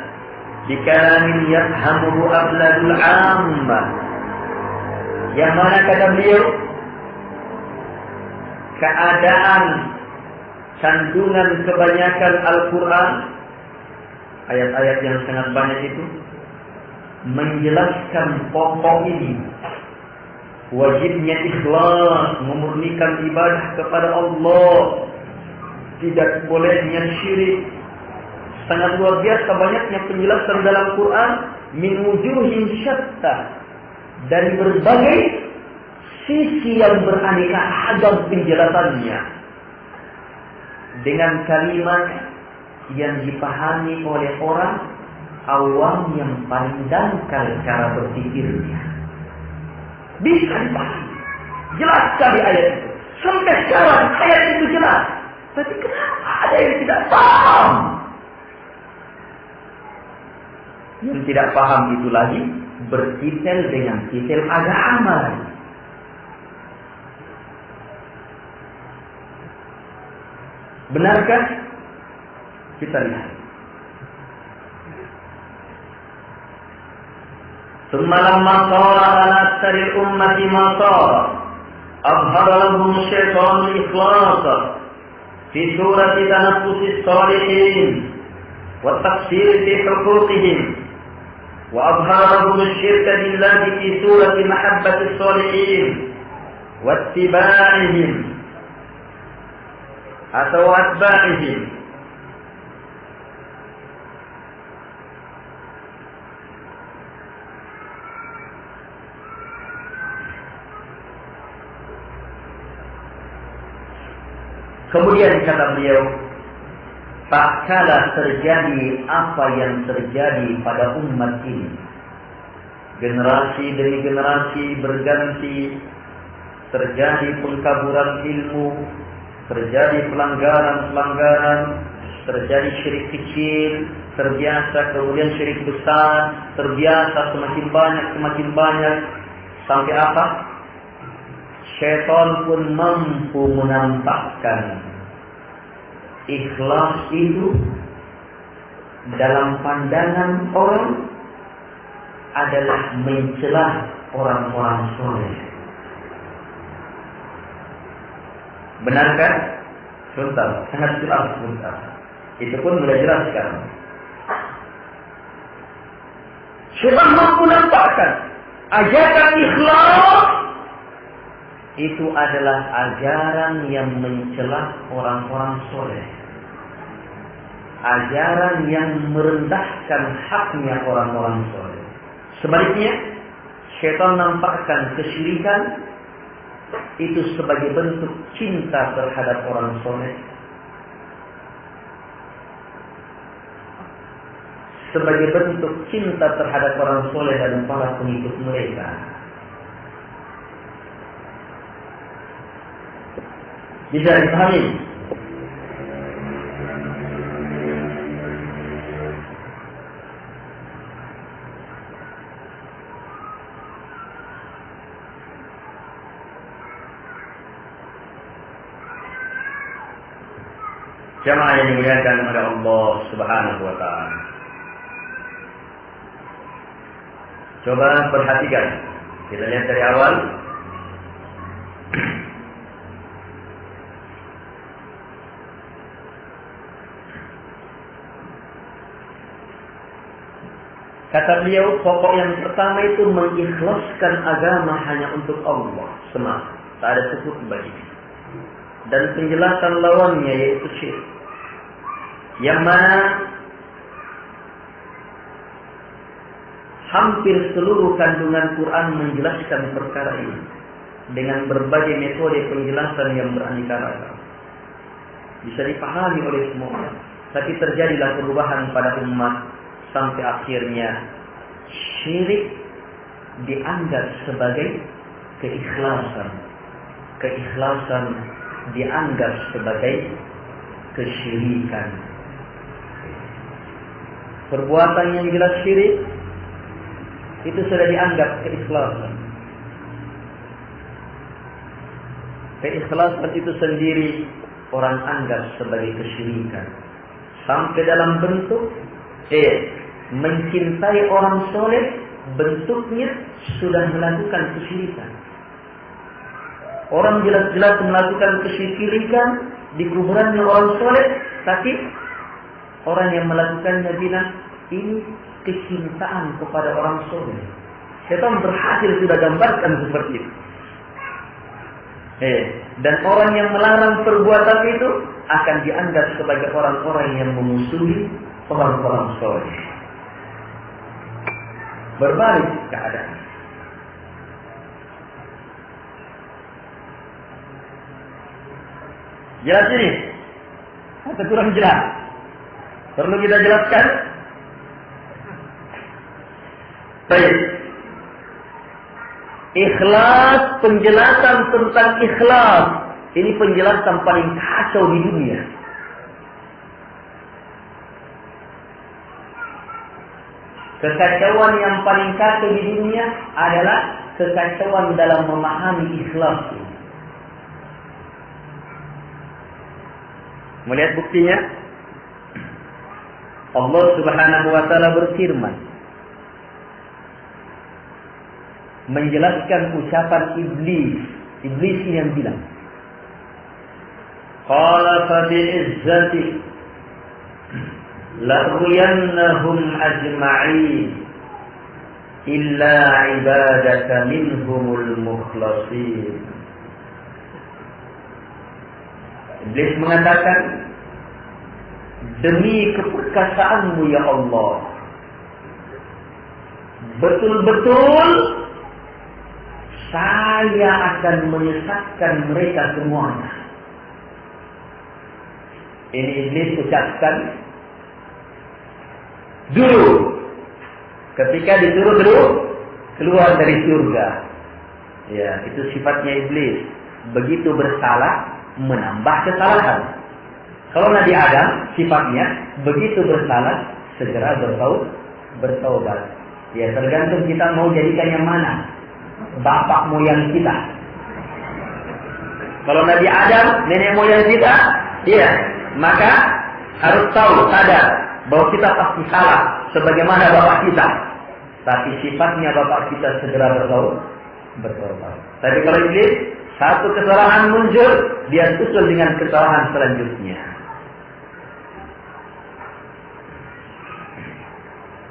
bi kalamin yafhamuhu abladul 'ammah. Yang mana kata beliau, keadaan kandungan kebanyakan Al-Quran, ayat-ayat yang sangat banyak itu menjelaskan pokok ini. Wajibnya ikhlas, memurnikan ibadah kepada Allah, tidak bolehnya syirik. Sangat luar biasa banyaknya penjelasan dalam Quran min wujuhin syatta, dari berbagai sisi yang beraneka ragam penjelasannya, dengan kalimat yang dipahami oleh orang awam yang paling dangkal cara berpikirnya. Bisa dipahami. Jelas sekali ayat itu. Sampai sekarang ayat itu jelas. Tapi kenapa ada yang tidak paham? Yang tidak paham itu lagi bertitel dengan titel agama. Benarkah? Kita lihat. ثم لما صار على أكثر الأمة ما صار أظهر لهم الشيطان الإخلاص في سورة تنفس الصالحين والتقصير في حقوقهم، وأظهر لهم الشرك بالله في سورة محبة الصالحين واتباعهم atau atba'ihim. Kemudian kata beliau, tak kala terjadi apa yang terjadi pada umat ini, generasi demi generasi berganti, terjadi pengkaburan ilmu, terjadi pelanggaran-pelanggaran, terjadi syirik kecil, terbiasa, kemudian syirik besar, terbiasa semakin banyak, sampai apa? Syaitan pun mampu menampakkan ikhlas itu dalam pandangan orang adalah mencela orang-orang soleh. Benarkah? Sebentar, sangat jelas sebentar. Itu pun sudah jelas sekarang. Syaitan mampu menampakkan ajaran ikhlas itu adalah ajaran yang mencela orang-orang soleh. ajaran yang merendahkan haknya orang-orang soleh. Sebaliknya, syaitan nampakkan kesyirikan itu sebagai bentuk cinta terhadap orang soleh, sebagai bentuk cinta terhadap orang soleh dan para pengikut mereka. Bisa dipahami? Jamaah yang dimuliakan oleh Allah Subhanahu wa taala. Coba perhatikan. Kita lihat dari awal. Kata beliau, pokok yang pertama itu mengikhlaskan agama hanya untuk Allah semata, tak ada sekutu baginya. Dan penjelasan lawannya yaitu syirik, yang mana hampir seluruh kandungan Quran menjelaskan perkara ini dengan berbagai metode penjelasan yang beraneka ragam. Bisa dipahami oleh semua orang, tapi terjadilah perubahan pada umat sampai akhirnya syirik dianggap sebagai keikhlasan, keikhlasan dianggap sebagai kesyirikan. Perbuatan yang jelas syirik itu sudah dianggap keikhlasan. Keikhlasan itu sendiri orang anggap sebagai kesyirikan. Sampai dalam bentuk mencintai orang soleh, bentuknya sudah melakukan kesyirikan. Orang jelas-jelas melakukan kesyirikan di kuburannya orang soleh, tapi orang yang melakukannya bilang ini kecintaan kepada orang soleh. Syaitan berhasil sudah gambarkan seperti itu. Dan orang yang melarang perbuatan itu akan dianggap sebagai orang-orang yang memusuhi orang-orang soleh. Berbalik keadaan. Jelas ini? Atau kurang jelas? Perlu kita jelaskan? Baik. Ikhlas, penjelasan tentang ikhlas. Ini penjelasan paling kacau di dunia. Kekacauan yang paling kacau di dunia adalah kekacauan dalam memahami ikhlas. Melihat buktinya, Allah Subhanahu wa taala berfirman menjelaskan ucapan iblis. Iblis ini yang bilang, qala fa bi'izzati la'ruyannahum ajma'in illa ibadaka minhumul mukhlasin. Iblis mengatakan, demi keperkasaanmu ya Allah, betul-betul saya akan menyesatkan mereka semuanya. Ini Iblis ucapkan dulu ketika disuruh dulu keluar dari surga. Ya, itu sifatnya Iblis. Begitu bersalah menambah kesalahan. Kalau Nabi Adam sifatnya begitu bersalah segera bertaubat. Ya, tergantung kita mau jadikan yang mana. Bapak moyang kita. Kalau Nabi Adam nenek moyang kita, iya, maka harus tahu, sadar bahwa kita pasti salah sebagaimana bapak kita. Tapi sifatnya bapak kita segera bertaubat. Tapi kalau Iblis, satu kesalahan muncul, dia susul dengan kesalahan selanjutnya.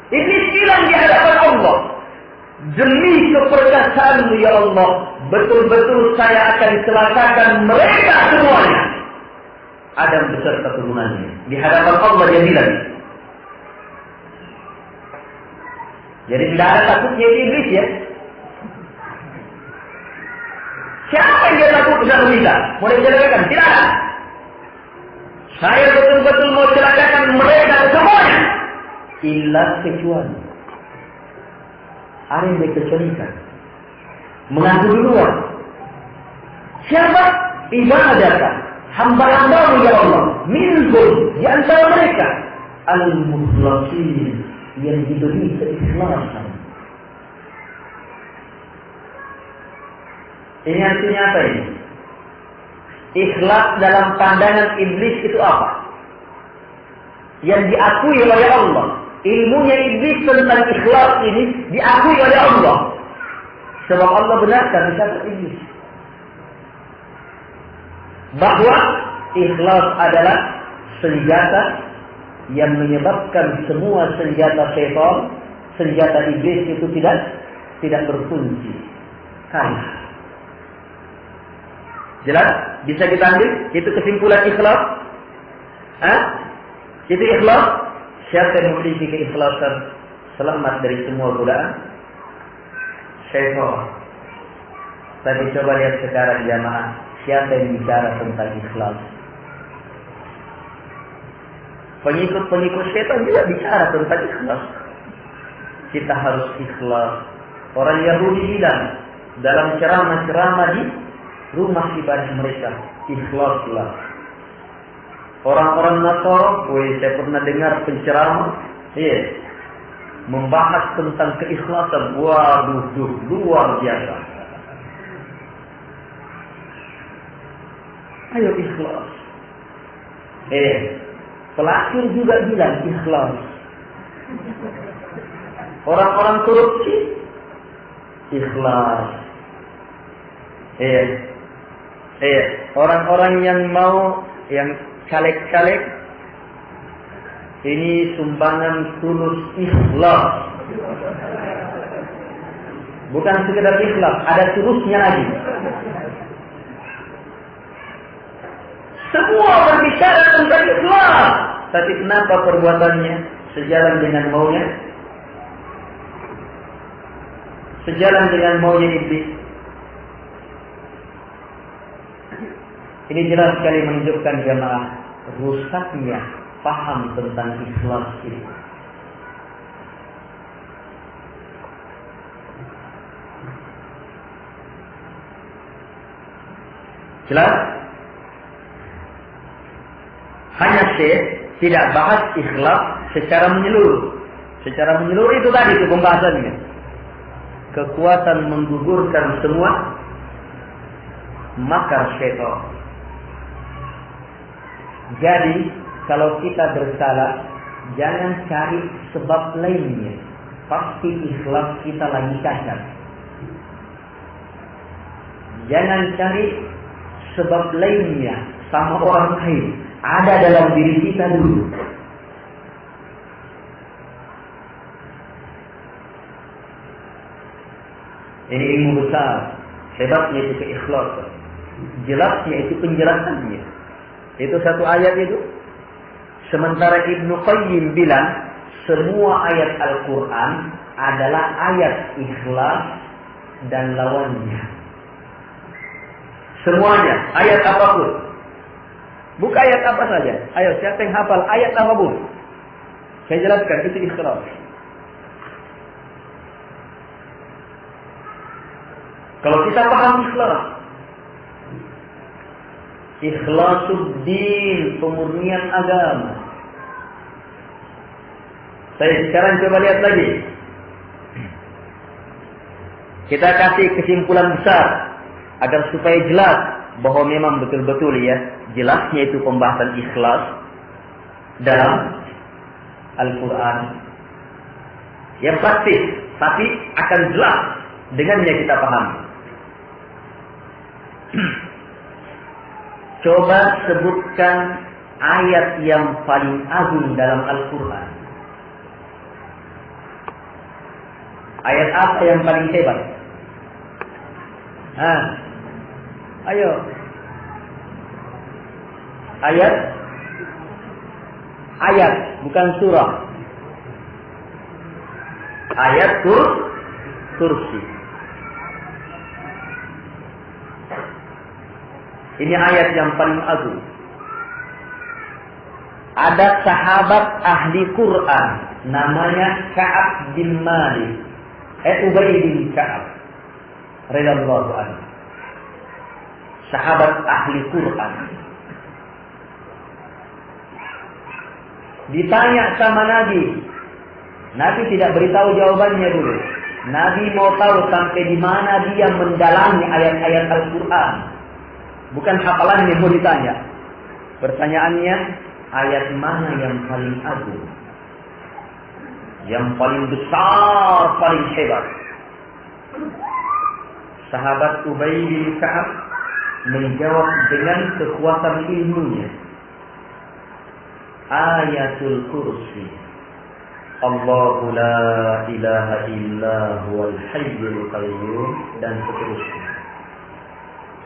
Iblis bilang di hadapan Allah, demi keperkasaanmu ya Allah, betul-betul saya akan celakakan mereka semuanya. Adam beserta keturunannya. Di hadapan Allah dia bilang. Jadi tidak ada takutnya iblis ya. Siapa yang dia takut bisa kita? Mau dicelakakan? Tidak ada. Saya betul-betul mau celakakan mereka semuanya. Illa kecuali. Ada yang dikecualikan. Mengaku duluan. Siapa? Ibadah. Hamba-hambamu ya Allah. Minhum. Di antara mereka. Al-Mukhlasin. Yang diberi keikhlasan. Ini artinya apa ini? Ikhlas dalam pandangan iblis itu apa? Yang diakui oleh Allah. Ilmunya iblis tentang ikhlas ini diakui oleh Allah. Sebab Allah benarkan ucapan iblis. Bahwa ikhlas adalah senjata yang menyebabkan semua senjata syaitan, senjata iblis itu tidak berfungsi. Kalah. Jelas? Bisa kita ambil? Itu kesimpulan ikhlas. Itu ikhlas. Siapa yang memiliki keikhlasan selamat dari semua godaan syaitan. Tapi coba lihat sekarang jamaah, siapa yang bicara tentang ikhlas? Pengikut-pengikut syaitan juga bicara tentang ikhlas. Kita harus ikhlas. Orang Yahudi bilang dalam ceramah-ceramah di rumah ibadah mereka, ikhlaslah. Orang-orang Nasrani, saya pernah dengar penceramah, membahas tentang keikhlasan. Waduh, luar biasa. Ayo ikhlas. Pelacur juga bilang ikhlas. Orang-orang korupsi, ikhlas. Orang-orang yang mau, yang caleg-caleg, ini sumbangan tulus ikhlas. Bukan sekedar ikhlas, ada tulusnya lagi. Semua berbicara tentang ikhlas, tapi kenapa perbuatannya sejalan dengan maunya? Sejalan dengan maunya iblis. Ini jelas sekali menunjukkan jamaah rusaknya paham tentang ikhlas ini. Jelas? Hanya Syekh tidak bahas ikhlas secara menyeluruh. Secara menyeluruh itu tadi itu pembahasannya. Kekuatan menggugurkan semua makar syaitan. Jadi, kalau kita bersalah, jangan cari sebab lainnya. Pasti ikhlas kita lagi cacat. Jangan cari sebab lainnya sama orang lain. Ada dalam diri kita dulu. Ini ilmu besar. Hebatnya itu keikhlasan. Jelasnya itu penjelasannya. Itu satu ayat itu. Sementara Ibnu Qayyim bilang semua ayat Al-Quran adalah ayat ikhlas dan lawannya. Semuanya, ayat apapun. Bukan ayat apa saja. Ayo, siapa yang hafal ayat apapun? Saya jelaskan, itu ikhlas. Kalau kita paham ikhlas, ikhlasuddin, pemurnian agama. Saya sekarang coba lihat lagi. Kita kasih kesimpulan besar agar supaya jelas bahwa memang betul-betul ya jelasnya itu pembahasan ikhlas dalam Al-Quran. Yang pasti, tapi akan jelas dengannya kita pahami. Coba sebutkan ayat yang paling agung dalam Al-Quran. Ayat apa yang paling hebat? Ayo. Ayat, bukan surah. Ayat kursi. Ini ayat yang paling agung. Ada sahabat ahli Quran namanya Ka'ab bin Malik, Ubay bin Ka'ab radhiyallahu anhu. Sahabat ahli Quran. Ditanya sama Nabi. Nabi tidak beritahu jawabannya dulu. Nabi mau tahu sampai di mana dia mendalami ayat-ayat Al-Quran. Bukan hafalannya yang mau ditanya. Pertanyaannya, ayat mana yang paling agung? Yang paling besar, paling hebat? Sahabat Ubay bin Ka'ab menjawab dengan kekuatan ilmunya. Ayatul Kursi. Allahu la ilaha illa huwal hayyul qayyum, dan seterusnya.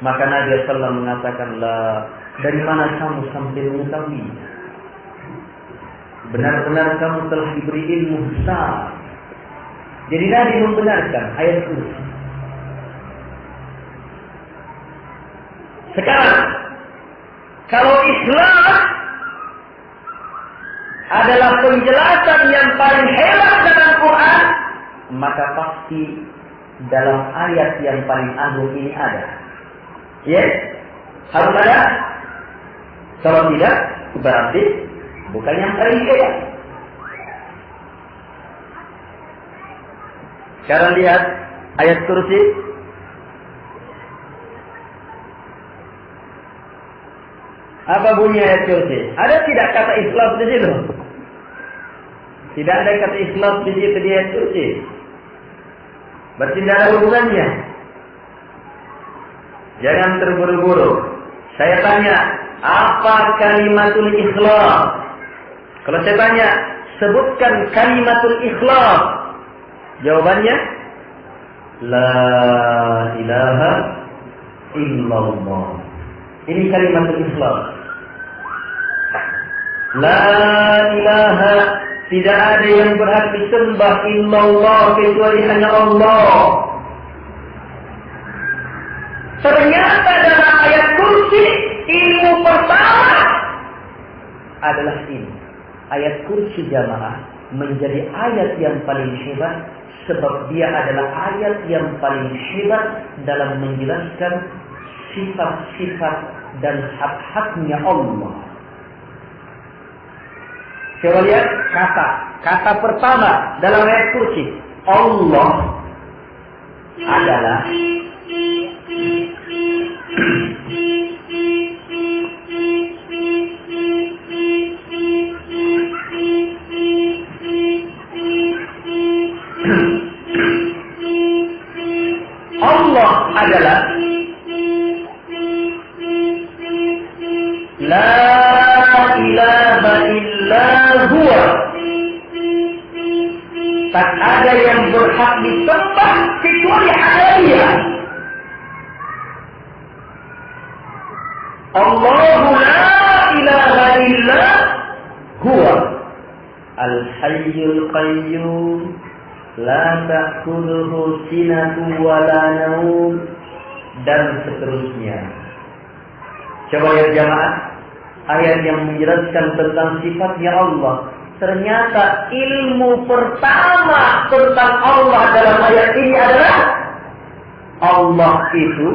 Maka Nabi SAW mengatakan, dari mana kamu sampai mengetahui? Benar-benar kamu telah diberi ilmu besar. Jadi Nabi membenarkan ayat kursi. Sekarang, kalau Islam adalah penjelasan yang paling hebat dalam Quran, maka pasti dalam ayat yang paling agung ini ada. Yes? Harus ada? Kalau tidak, berarti bukan yang paling hebat. Sekarang lihat ayat kursi. Apa bunyi ayat kursi? Ada tidak kata Islam di situ? Tidak ada kata Islam di situ di ayat kursi. Berarti tidak ada hubungannya. Jangan terburu-buru. Saya tanya, apa kalimatul ikhlas? Kalau saya tanya, sebutkan kalimatul ikhlas. Jawabannya, la ilaha illallah. Ini kalimatul ikhlas. La ilaha, tidak ada yang berhak disembah illallah kecuali hanya Allah. Ternyata dalam ayat kursi, ilmu pertama adalah ini. Ayat kursi jamaah menjadi ayat yang paling hebat sebab dia adalah ayat yang paling hebat dalam menjelaskan sifat-sifat dan hak-haknya Allah. Coba lihat kata pertama dalam ayat kursi. Allah adalah Allah adalah la ilaha illa huwa. Tak ada yang berhak disembah kecuali hanya Dia. Allahu la ilaha illa huwa al-hayyul qayyum la ta'khudhuhu sinatun wa la nawm, dan seterusnya. Coba ya jamaah, ayat yang menjelaskan tentang sifatnya Allah. Ternyata ilmu pertama tentang Allah dalam ayat ini adalah Allah itu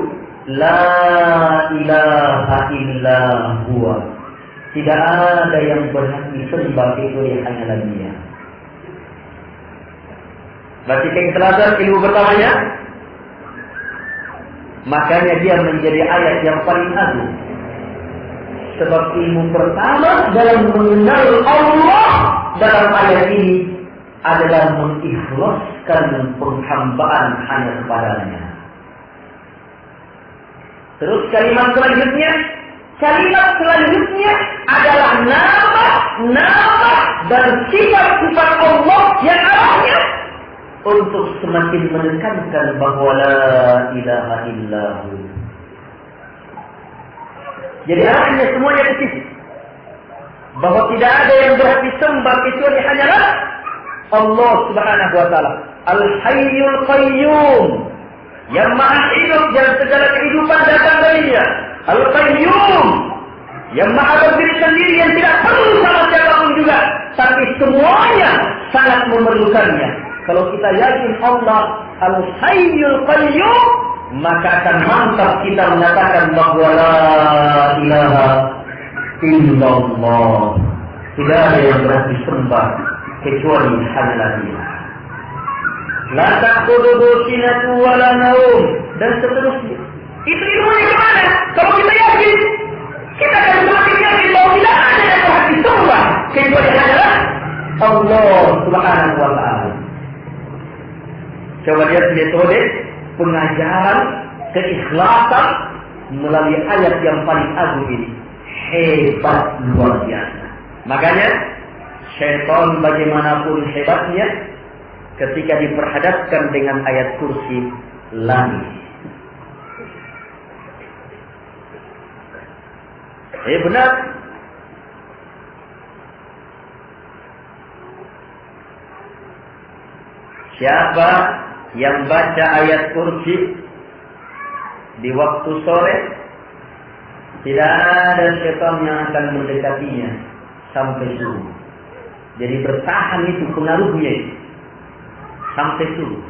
la ilaha illa huwa. Tidak ada yang berhak disembah kecuali hanya Dia. Berarti keikhlasan ilmu pertamanya, makanya dia menjadi ayat yang paling agung. Sebab ilmu pertama dalam mengenal Allah dalam ayat ini adalah mengikhlaskan penghambaan hanya kepadanya. Terus kalimat selanjutnya adalah nama dan sifat-sifat Allah yang arahnya untuk semakin menekankan bahwa la ilaha illallah. Jadi arahnya semuanya ke situ. bahwa tidak ada yang berhak disembah kecuali hanyalah Allah Subhanahu wa taala, Al-Hayyul Qayyum, yang maha hidup dan segala kehidupan datang darinya. Al-Qayyum, yang maha berdiri sendiri, yang tidak perlu sama siapapun juga, tapi semuanya sangat memerlukannya. Kalau kita yakin Allah Al-Hayyul Qayyum, maka akan mantap kita mengatakan bahwa la ilaha illallah, tidak ada yang berhak disembah kecuali hanyalah Dia. La ta'khudhuhu sinatun wa la naum, dan seterusnya. Itu ilmunya kemana? Kalau kita yakin, kita akan semakin yakin bahwa tidak ada yang berhak disembah kecuali hanyalah Allah Subhanahu wa taala. Coba lihat metode pengajaran keikhlasan melalui ayat yang paling agung ini. Hebat, luar biasa. Makanya syaitan bagaimanapun hebatnya, ketika diperhadapkan dengan ayat kursi, langit. Benar. Siapa yang baca ayat kursi di waktu sore, tidak ada syaitan yang akan mendekatinya sampai subuh. Jadi bertahan itu pengaruhnya sampai subuh.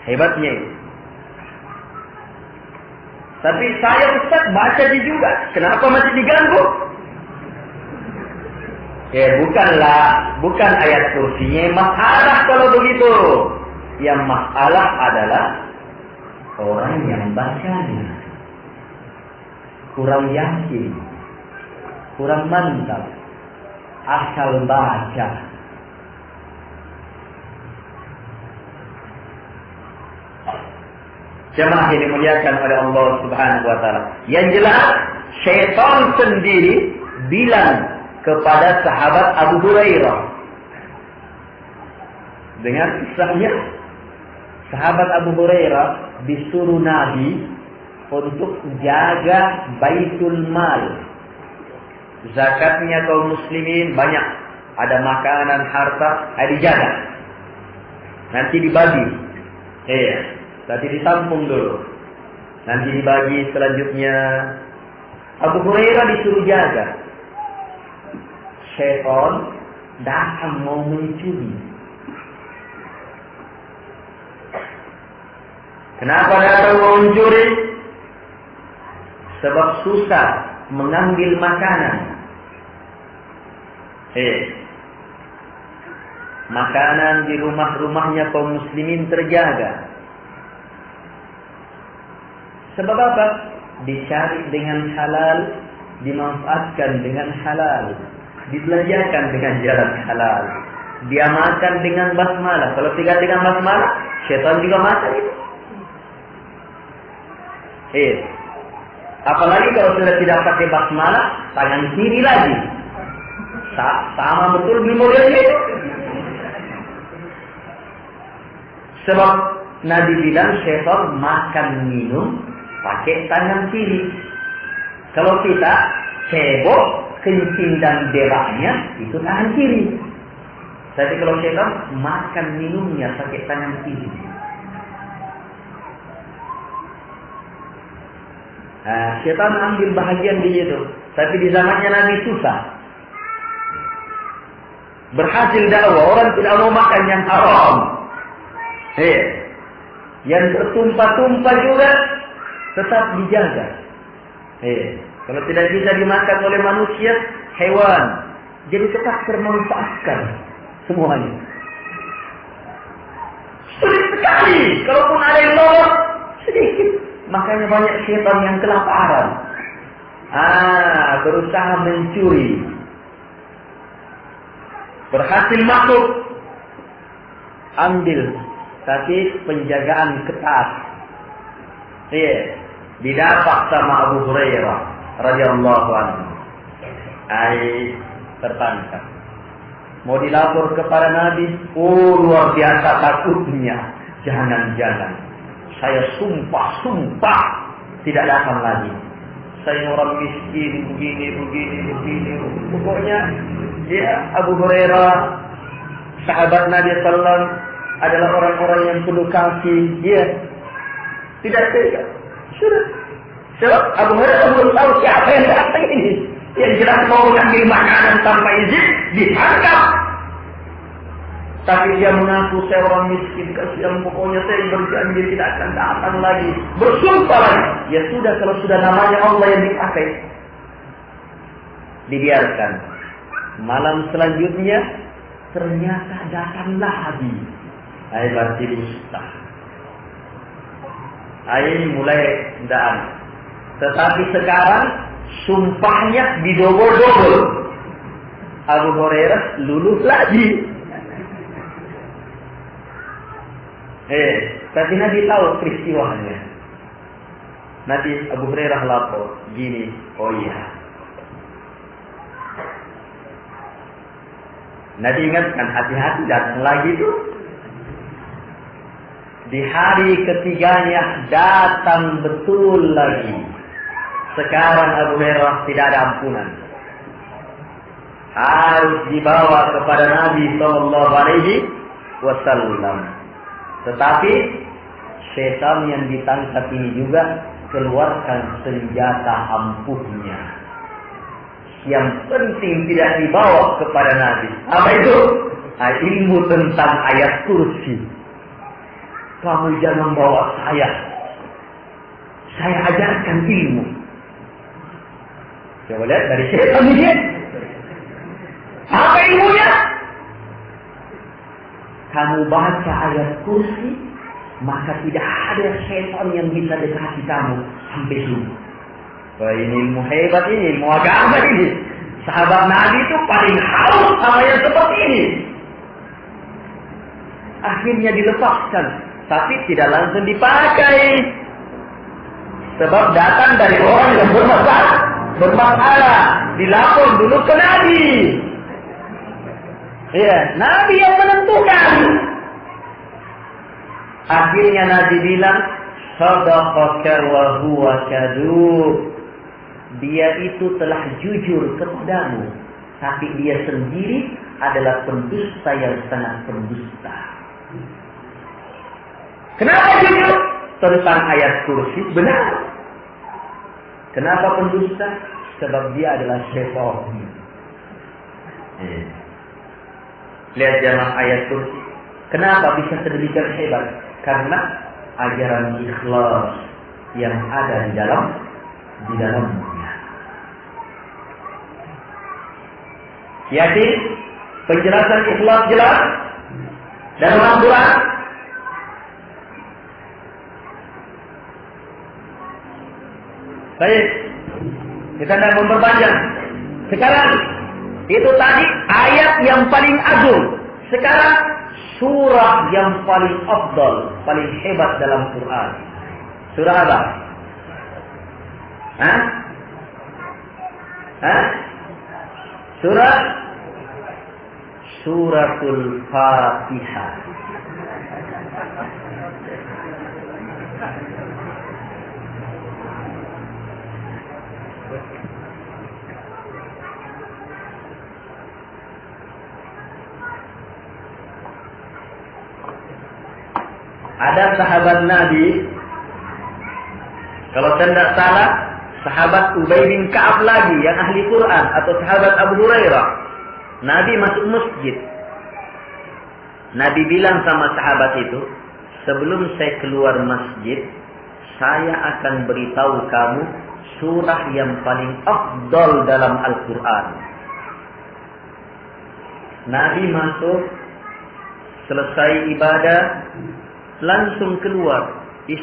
Hebatnya. Tapi saya Ustaz baca juga, kenapa masih diganggu? Bukan ayat kursinya masalah kalau begitu. Yang masalah adalah orang yang bacanya kurang yakin, kurang mantap, asal baca. Jemaah yang dimuliakan oleh Allah Subhanahu wa taala. Yang jelas syaitan sendiri bilang kepada sahabat Abu Hurairah, dengan kisahnya, sahabat Abu Hurairah disuruh Nabi untuk jaga Baitul Mal. Zakatnya kaum muslimin banyak, ada makanan, harta, dijaga. Nanti dibagi. Tadi ditampung dulu. Nanti dibagi selanjutnya. Abu Hurairah disuruh jaga. Syaitan datang mau mencuri. Kenapa datang mau mencuri? Sebab susah mengambil makanan. Makanan di rumah-rumahnya kaum muslimin terjaga. Sebab apa? Dicari dengan halal, dimanfaatkan dengan halal, dibelanjakan dengan jalan halal. Dia makan dengan basmalah. Kalau tidak dengan basmalah, syaitan juga makan itu. Apalagi kalau sudah tidak pakai basmalah, tangan kiri lagi. Sama betul di modelnya itu. Sebab Nabi bilang syaitan makan minum pakai tangan kiri. Kalau kita cebok, kencing dan beraknya itu tangan kiri. Tapi kalau syaitan makan minumnya pakai tangan kiri. Syaitan ambil bahagian di situ. Tapi di zamannya Nabi susah. Berhasil dakwah, orang tidak mau makan yang haram. Yang bertumpah-tumpah juga tetap dijaga. Kalau tidak bisa dimakan oleh manusia, hewan, jadi tetap termanfaatkan semuanya. Sulit sekali. Kalaupun ada yang lolos, sedikit. Makanya banyak syaitan yang kelaparan. Berusaha mencuri. Berhasil masuk, ambil. Tapi penjagaan ketat. Didapat sama Abu Hurairah radhiyallahu anhu. Tertangkap. Mau dilapor kepada Nabi, luar biasa takutnya. Jangan-jangan saya sumpah tidak datang lagi. saya orang miskin, begini. Pokoknya Abu Hurairah, sahabat Nabi SAW, adalah orang-orang yang penuh kasih. Tidak tega. Sudah. Sebab Abu Hurairah belum tahu siapa yang datang ini. Yang jelas mau ngambil makanan tanpa izin, ditangkap. Tapi dia mengaku saya orang miskin, kasihan, pokoknya saya berjanji tidak akan datang lagi. Bersumpah lagi. Ya sudah, kalau sudah namanya Allah yang dipakai. Dibiarkan. Malam selanjutnya, ternyata datang lagi. Berarti dusta. Ini mulai tidak ada. Tetapi sekarang, sumpahnya didobol-dobol. Abu Hurairah luluh lagi. Tapi Nabi tahu peristiwanya. Nabi Abu Hurairah lapor gini, Nabi ingatkan, hati-hati datang lagi tuh. Di hari ketiganya datang betul lagi. Sekarang Abu Hurairah tidak ada ampunan. Harus dibawa kepada Nabi Sallallahu Alaihi Wasallam. Tetapi setan yang ditangkap ini juga keluarkan senjata ampuhnya. Yang penting tidak dibawa kepada Nabi. Apa itu? Ilmu tentang ayat kursi. Kamu jangan bawa saya. Saya ajarkan ilmu. Coba lihat dari setan ini. Apa ilmunya? Kamu baca ayat kursi, maka tidak ada setan yang bisa dekati kamu sampai subuh. Wah, ini ilmu hebat ini, ilmu agama ini. Sahabat Nabi itu paling haus sama yang seperti ini. Akhirnya dilepaskan, tapi tidak langsung dipakai. Sebab datang dari orang yang bermasalah, dilapor dulu ke Nabi. Nabi yang menentukan. Akhirnya Nabi bilang, sadaqaka wa huwa kadzub. Dia itu telah jujur kepadamu, tapi dia sendiri adalah pendusta yang sangat pendusta. Kenapa jujur? Tentang ayat kursi benar. Kenapa pendusta? Sebab dia adalah setan. Lihat jamaah ayat kursi. Kenapa bisa sedemikian hebat? Karena ajaran ikhlas yang ada di dalamnya. Yakin? Penjelasan ikhlas jelas dalam Al-Quran. Baik, kita tidak memperpanjang. Sekarang itu tadi ayat yang paling agung. Sekarang surah yang paling afdal, paling hebat dalam Quran. Surah apa? Suratul Fatihah. Ada sahabat Nabi, kalau saya tidak salah, sahabat Ubay bin Ka'ab lagi yang ahli Quran, atau sahabat Abu Hurairah. Nabi masuk masjid. Nabi bilang sama sahabat itu, sebelum saya keluar masjid, saya akan beritahu kamu surah yang paling afdal dalam Al-Quran. Nabi masuk, selesai ibadah, langsung keluar.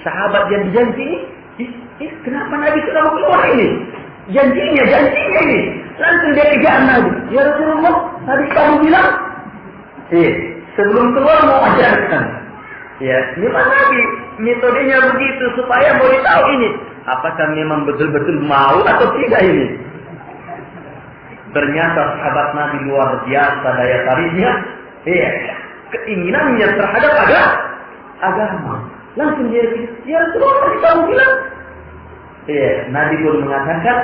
Sahabat yang dijanji ini, kenapa Nabi sudah mau keluar ini? Janjinya ini. Langsung dia kejar Nabi. Ya Rasulullah, tadi kamu bilang, sebelum keluar mau ajarkan. Ini Nabi, metodenya begitu supaya mau tahu ini. Apakah memang betul-betul mau atau tidak ini? Ternyata sahabat Nabi luar biasa daya tariknya. Keinginannya terhadap agama. Langsung dia, ya Rasulullah, tadi kamu bilang. Nabi pun mengatakan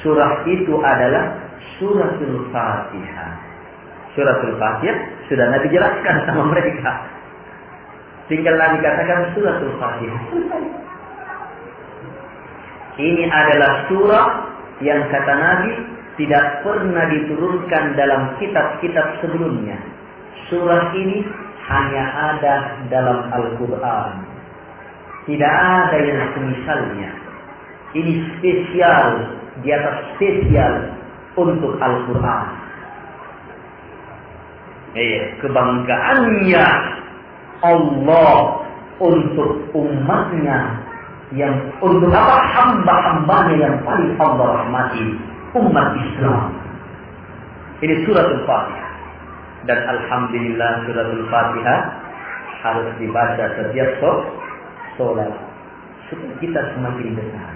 surah itu adalah suratul Fatihah. Suratul Fatihah sudah Nabi jelaskan sama mereka. Tinggal Nabi katakan suratul Fatihah. Ini adalah surah yang kata Nabi tidak pernah diturunkan dalam kitab-kitab sebelumnya. Surah ini hanya ada dalam Al-Quran. Tidak ada yang semisalnya. Ini spesial, di atas spesial untuk Al-Quran. Kebanggaannya Allah untuk umatnya, yang untuk apa, hamba-hambanya yang paling Allah rahmati, umat Islam. Ini suratul Fatihah. Dan alhamdulillah suratul Fatihah harus dibaca setiap sholat supaya kita semakin besar.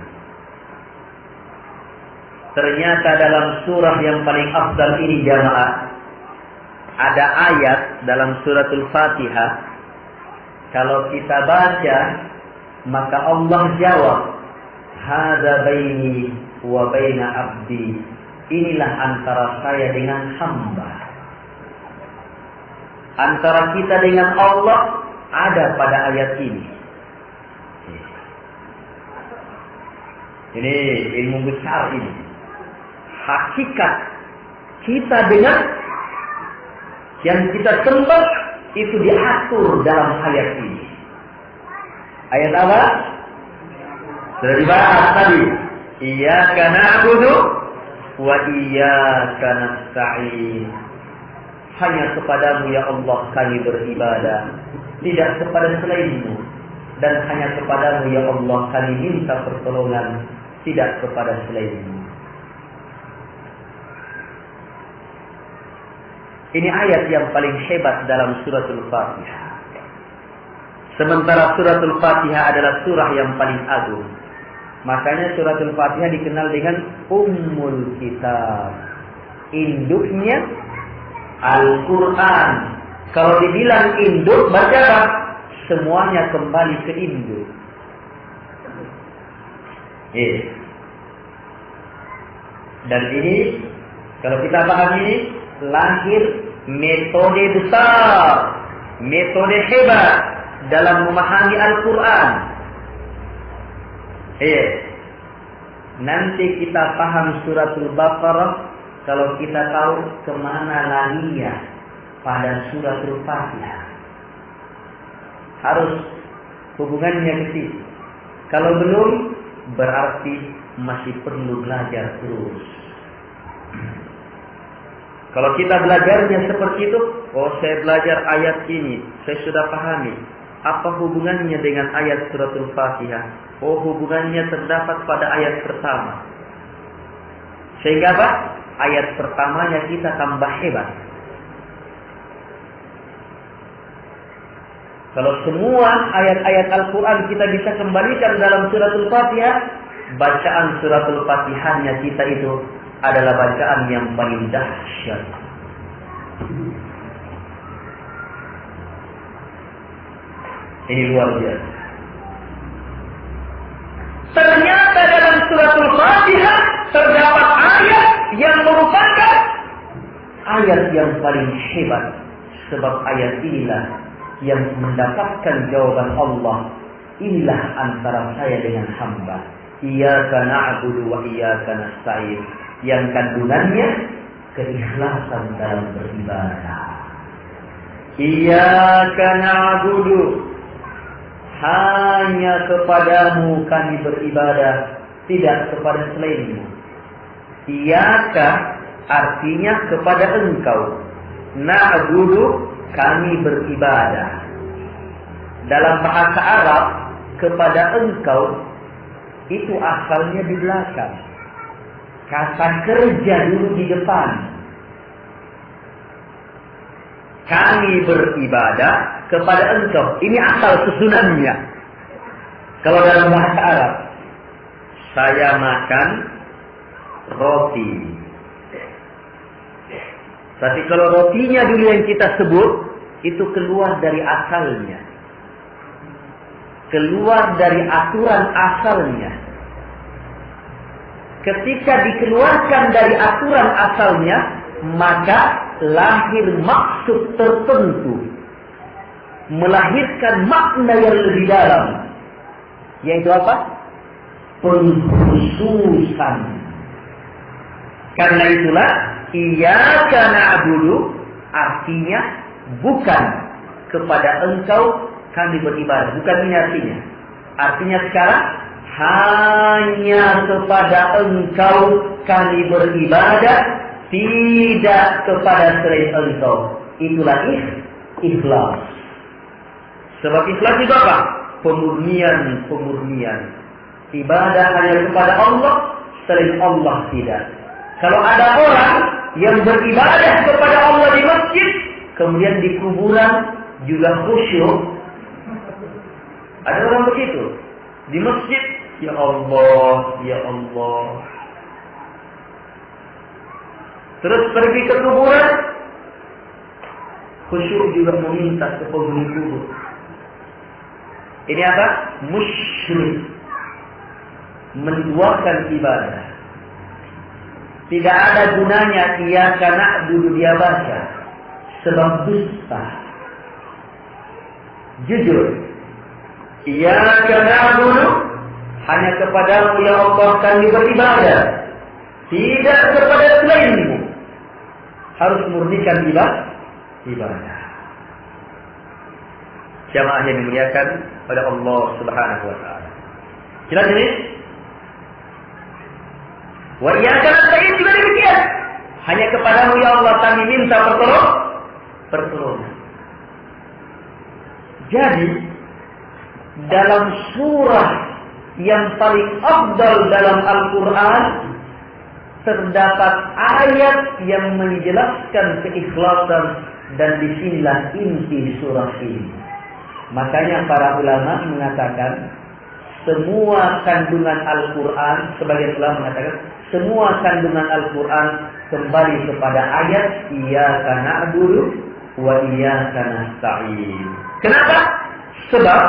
Ternyata dalam surah yang paling afdal ini jamaah, ada ayat dalam suratul Fatihah. Kalau kita baca, maka Allah jawab, hadza baini wa baina abdi. Inilah antara saya dengan hamba. Antara kita dengan Allah ada pada ayat ini. Ini ilmu besar ini. Hakikat kita dengan yang kita sembah itu diatur dalam ayat ini. Ayat apa? Sudah dibahas tadi. Iyyaka na'budu wa iyyaka nasta'in. Hanya kepadamu ya Allah kami beribadah, tidak kepada selainmu. Dan hanya kepadamu ya Allah kami minta pertolongan, tidak kepada selainmu. Ini ayat yang paling hebat dalam suratul Fatihah. Sementara suratul Fatihah adalah surah yang paling agung. Makanya suratul Fatihah dikenal dengan Ummul Kitab. Induknya Al-Quran. Kalau dibilang induk, baca apa? Semuanya kembali ke induk. Dan ini, kalau kita paham ini, lahir metode besar, metode hebat dalam memahami Al-Quran. Nanti kita paham suratul Baqarah kalau kita tahu kemana larinya pada suratul Fatihah. Harus hubungannya ke situ. Kalau belum, berarti masih perlu belajar terus. Kalau kita belajarnya seperti itu, saya belajar ayat ini, saya sudah pahami. Apa hubungannya dengan ayat suratul Fatihah? Hubungannya terdapat pada ayat pertama. Sehingga apa? Ayat pertamanya kita tambah hebat. Kalau semua ayat-ayat Al-Quran kita bisa kembalikan dalam suratul Fatihah, bacaan suratul Fatihahnya kita itu adalah bacaan yang paling dahsyat. Ini luar biasa. Ternyata dalam suratul Fatihah terdapat ayat yang merupakan ayat yang paling hebat. Sebab ayat inilah yang mendapatkan jawaban Allah. Inilah antara saya dengan hamba. Iyyaka na'budu wa iyyaka nasta'in. Yang kandungannya keikhlasan dalam beribadah. Iyyaka na'budu, hanya kepadamu kami beribadah, tidak kepada selainmu. Iyyaka artinya kepada engkau. Na'budu, kami beribadah. Dalam bahasa Arab, kepada engkau itu asalnya di belakang. Kata kerja dulu di depan. Kami beribadah kepada engkau. Ini asal susunannya. Kalau dalam bahasa Arab, saya makan roti. Tapi kalau rotinya dulu yang kita sebut, itu keluar dari asalnya. Keluar dari aturan asalnya. ketika dikeluarkan dari aturan asalnya, maka lahir maksud tertentu, melahirkan makna yang lebih dalam, yaitu apa? Pengkhususan. Karena itulah iyyaka na'budu artinya bukan kepada engkau kami beribadah. Bukan ini artinya. Artinya sekarang hanya kepada engkau kami beribadah, tidak kepada selain engkau. Itulah ikhlas. Sebab ikhlas itu apa? Pemurnian. Ibadah hanya kepada Allah, selain Allah tidak. Kalau ada orang yang beribadah kepada Allah di masjid, kemudian di kuburan juga khusyuk. Ada orang begitu. Di masjid, ya Allah, ya Allah. Terus pergi ke kuburan, khusyuk juga meminta ke penghuni kubur. Ini apa? Musyrik. Menduakan ibadah. Tidak ada gunanya iyyaka na'budu dia baca. Sebab dusta. Jujur. Iyyaka na'budu hanya kepadamu ya Allah kami beribadah. Tidak kepada selainmu. Harus murnikan ibadah. Jamaah yang dimuliakan pada Allah Subhanahu wa taala. Jelas ini? Wa iyyaka nasta'in juga demikian. Hanya kepadamu ya Allah kami minta pertolongan. Jadi dalam surah yang paling afdal dalam Al-Quran terdapat ayat yang menjelaskan keikhlasan, dan disinilah inti surah ini. Makanya para ulama mengatakan semua kandungan Al-Quran, sebagian ulama mengatakan semua kandungan Al-Quran kembali kepada ayat iyyaka na'budu wa iyyaka nasta'in. Kenapa? Sebab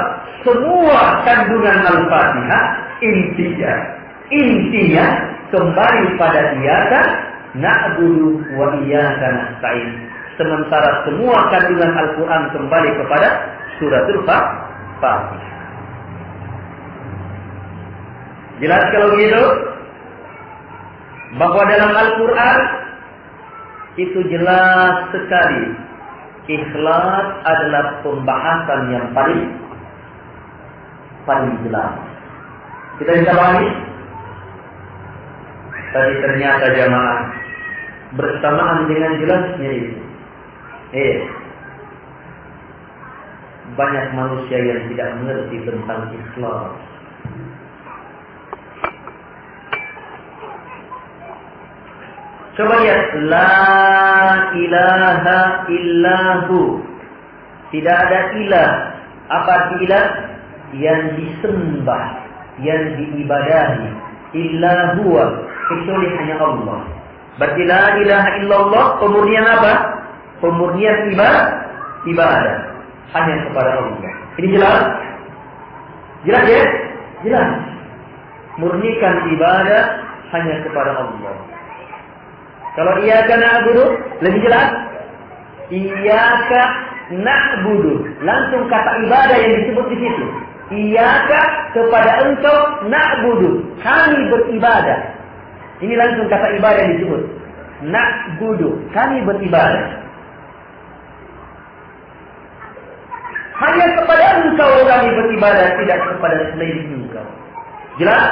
semua kandungan Al-Fatihah intinya kembali pada iyyaka na'budu wa iyyaka nasta'in. Sementara semua kandungan Al-Quran kembali kepada suratul Fatihah. Jelas kalau begitu? Bahwa dalam Al-Quran itu jelas sekali ikhlas adalah pembahasan yang paling jelas. Kita bisa pahami? Tadi ternyata jamaah bersamaan dengan jelasnya itu. Banyak manusia yang tidak mengerti tentang ikhlas. Coba lihat, la ilaha illahu. Tidak ada ilah. Apa arti ilah? Yang disembah, yang diibadahi. Illa huwa, kecuali hanya Allah. Berarti la ilaha illallah, pemurnian apa? Pemurnian ibadah. Hanya kepada Allah. Ini jelas? Jelas ya? Jelas. Murnikan ibadah hanya kepada Allah. Kalau iyyaka na'budu lebih jelas. Iyyaka na'budu, langsung kata ibadah yang disebut di situ. Iyyaka kepada engkau na'budu, kami beribadah. Ini langsung kata ibadah yang disebut. Na'budu, kami beribadah. Hanya kepada engkau kami beribadah, tidak kepada selain engkau. Jelas?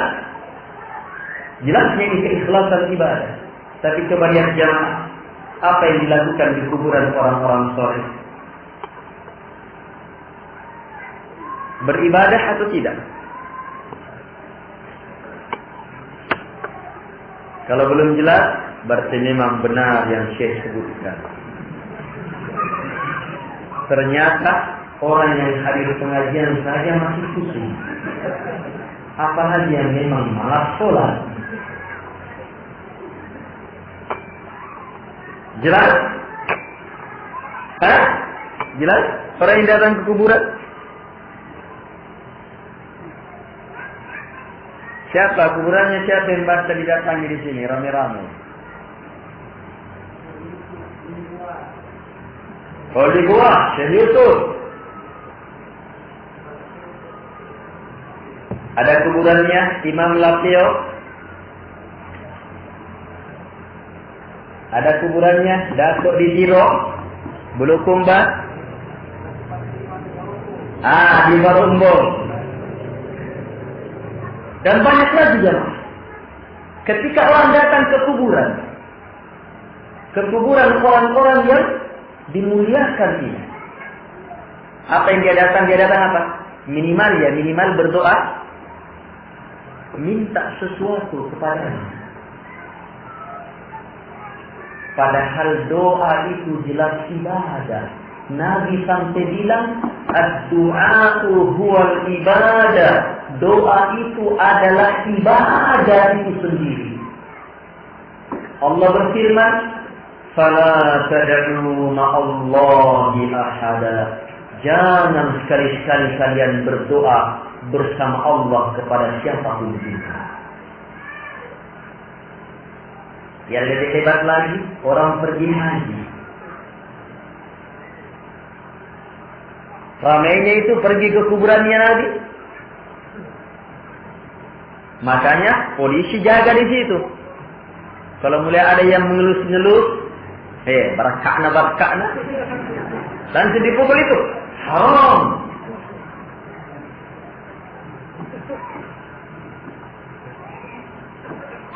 Jelasnya ini keikhlasan ibadah. Tapi coba lihat jamaah, apa yang dilakukan di kuburan orang-orang soleh. Beribadah atau tidak? Kalau belum jelas, berarti memang benar yang Syekh sebutkan. Ternyata orang yang hadir pengajian saja masih pusing. Apalagi yang memang malas sholat. Jelas? Hah? Jelas? Orang yang datang ke kuburan. Siapa kuburannya? Siapa yang bahasa didatangi di sini rame-rame? Oh di gua, Syekh Yusuf. Ada kuburannya Imam Lapio. Ada kuburannya Datuk di Jiro, Bulukumba. Di Barumbung. Dan banyak lagi jemaah. Ketika orang datang ke kuburan orang-orang yang dimuliakan ini. Apa yang dia datang? Dia datang apa? Minimal berdoa, minta sesuatu kepadanya. Padahal doa itu jelas ibadah. Nabi sampai bilang, ad-du'a'u huwal ibadah. Doa itu adalah ibadah itu sendiri. Allah berfirman, fala tad'u ma'allahi ahada. Jangan sekali-sekali kalian berdoa bersama Allah kepada siapapun juga. Yang lebih hebat lagi, orang pergi haji. Ramainya itu pergi ke kuburannya Nabi. Makanya polisi jaga di situ. Kalau mulai ada yang mengelus-ngelus, barakakna. Langsung dipukul itu. Haram.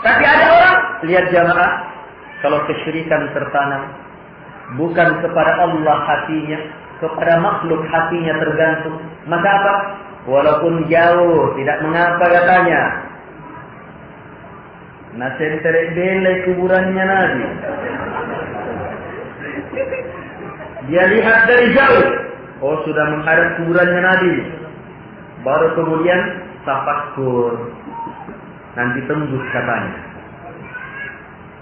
Tapi ada orang, lihat jamaah, kalau kesyirikan tertanam, bukan kepada Allah hatinya, kepada makhluk hatinya tergantung. Maka apa? Walaupun jauh, tidak mengapa katanya. Nasi terik belai kuburannya Nabi. Dia lihat dari jauh. Oh, sudah menghadap kuburannya Nabi. Baru kemudian tafakkur. Nanti tembus katanya.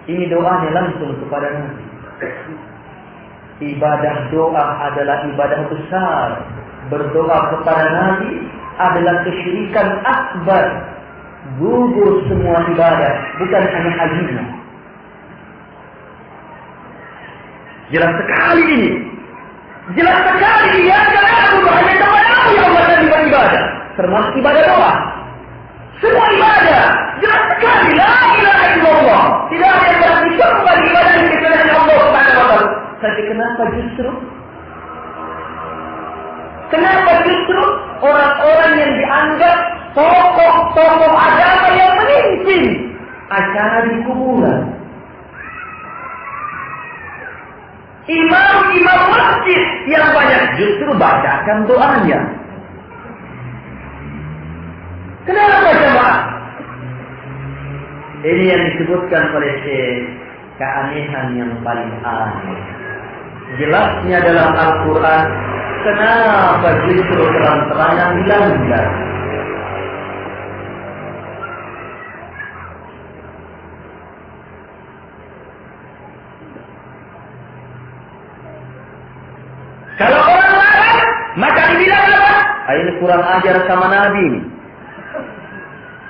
Ini doanya langsung kepada Nabi. Ibadah doa adalah ibadah besar. Berdoa kepada Nabi adalah kesyirikan akbar. Gugur semua ibadah, bukan hanya hajinya. Jelas sekali ini. Jelas sekali ya, karena aku hanya kepada-Mu yang Allah beribadah. Termasuk ibadah doa. Semua ibadah jelas sekali. La ilaha illallah. Tidak ada yang berarti semua ibadah yang kecuali Allah Subhanahu wa taala. Tapi kenapa justru orang-orang yang dianggap tokoh-tokoh agama yang memimpin acara di kuburan, imam-imam masjid yang banyak justru bacakan doanya? Kenapa jemaah? Ini yang disebutkan oleh Syekh, keanehan yang paling aneh. Jelasnya dalam Al-Quran, kenapa justru terang-terangan dilanggar? Kalau orang larang, maka dibilang apa? Ini kurang ajar sama Nabi ini.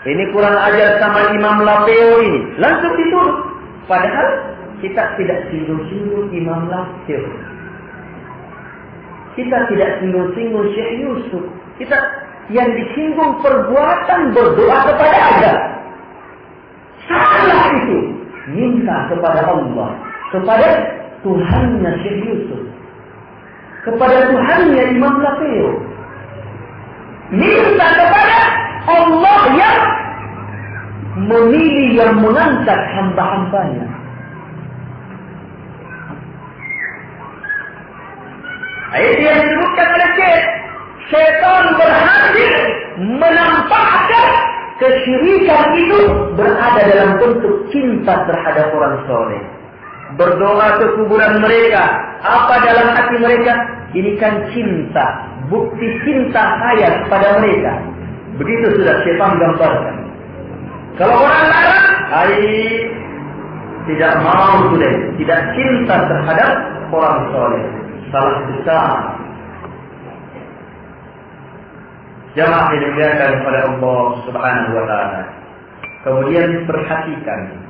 Ini kurang ajar sama Imam Lapeo ini. Langsung dituduh. Padahal kita tidak singgung-singgung Imam Lapeo. Kita tidak singgung-singgung Syekh Yusuf. Kita yang disinggung perbuatan berdoa kepada Allah. Salah itu. Minta kepada Allah. Kepada Tuhannya Syekh Yusuf. Kepada Tuhannya Imam Lapeo. Minta kepada Allah yang memilih, yang mengangkat hamba-hambanya. Ayat yang disebutkan oleh Syekh, syaitan berhasil menampakkan kesyirikan itu berada dalam bentuk cinta terhadap orang soleh. Berdoa ke kuburan mereka. Apa dalam hati mereka? Ini kan cinta. Bukti cinta saya kepada mereka. Begitu sudah syaitan gambarkan. Kalau orang larang, tidak mau sudah, tidak cinta terhadap orang soleh. Salah besar. Jamaah yang dimuliakan oleh Allah Subhanahu wa taala. Kemudian perhatikan,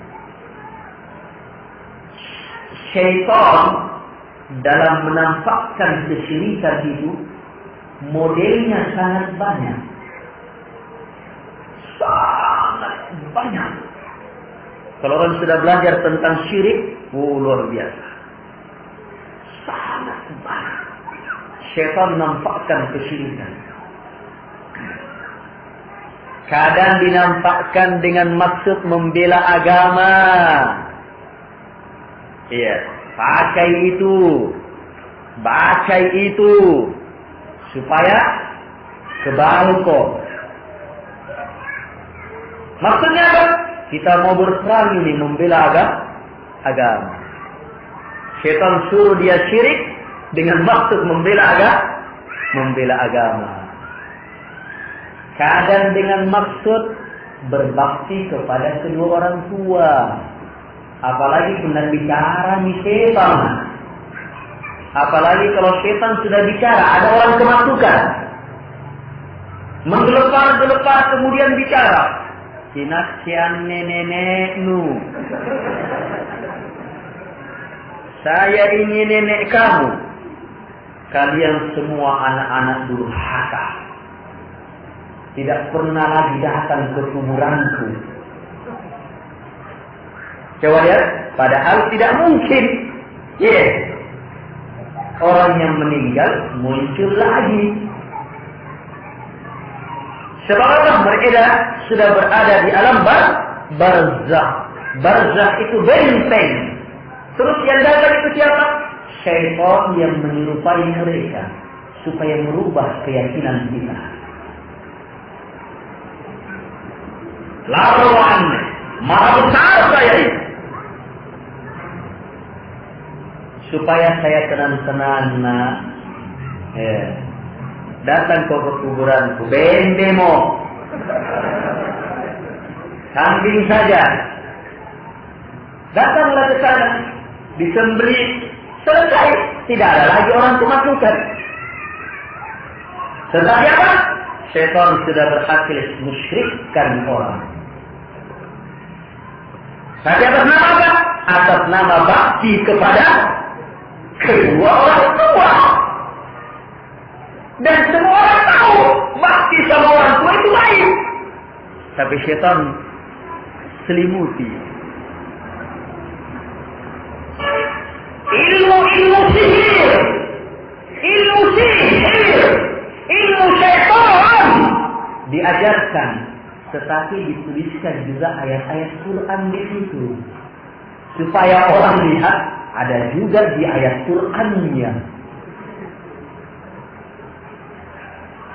syaitan dalam menampakkan kesyirikan itu modelnya sangat banyak. Sangat banyak. Kalau orang sudah belajar tentang syirik, luar biasa. Sangat banyak. Syaitan menampakkan kesyirikan. Kadang dinampakkan dengan maksud membela agama. Iya, pakai itu supaya kebal kok. Maksudnya apa? Kita mau berperang ini membela agama. Syaitan suruh dia syirik dengan maksud membela agama. Kadang dengan maksud berbakti kepada kedua orang tua. Apalagi benar bicara nih setan. Apalagi kalau setan sudah bicara, ada orang kemasukan. Menggelepar-gelepar kemudian bicara. Sinasian nenek-nenekmu. Saya ini nenek kamu. Kalian semua anak-anak durhaka. Tidak pernah lagi datang ke kuburanku. Coba lihat, padahal tidak mungkin. Orang yang meninggal muncul lagi. Sebab mereka sudah berada di alam barzakh. Barzakh itu benteng. Terus yang datang itu siapa? Syaitan yang menyerupai mereka supaya merubah keyakinan kita. Lawan marah besar saya ini. Supaya saya tenang-tenang, nak. Datang ke kuburanku, bendemo. Kambing saja. Datanglah ke sana, disembelih, selesai. Tidak ada lagi orang kemasukan. Tetapi apa? Syaitan sudah berhasil musyrikkan orang. Tapi atas nama apa? Atas nama bakti kepada kedua orang tua. Dan semua orang tahu bakti sama orang tua itu baik. Tapi syaitan selimuti. Ilmu sihir. Ilmu syaitan diajarkan, tetapi dituliskan juga ayat-ayat Quran di situ. Supaya orang lihat ada juga di ayat Qurannya.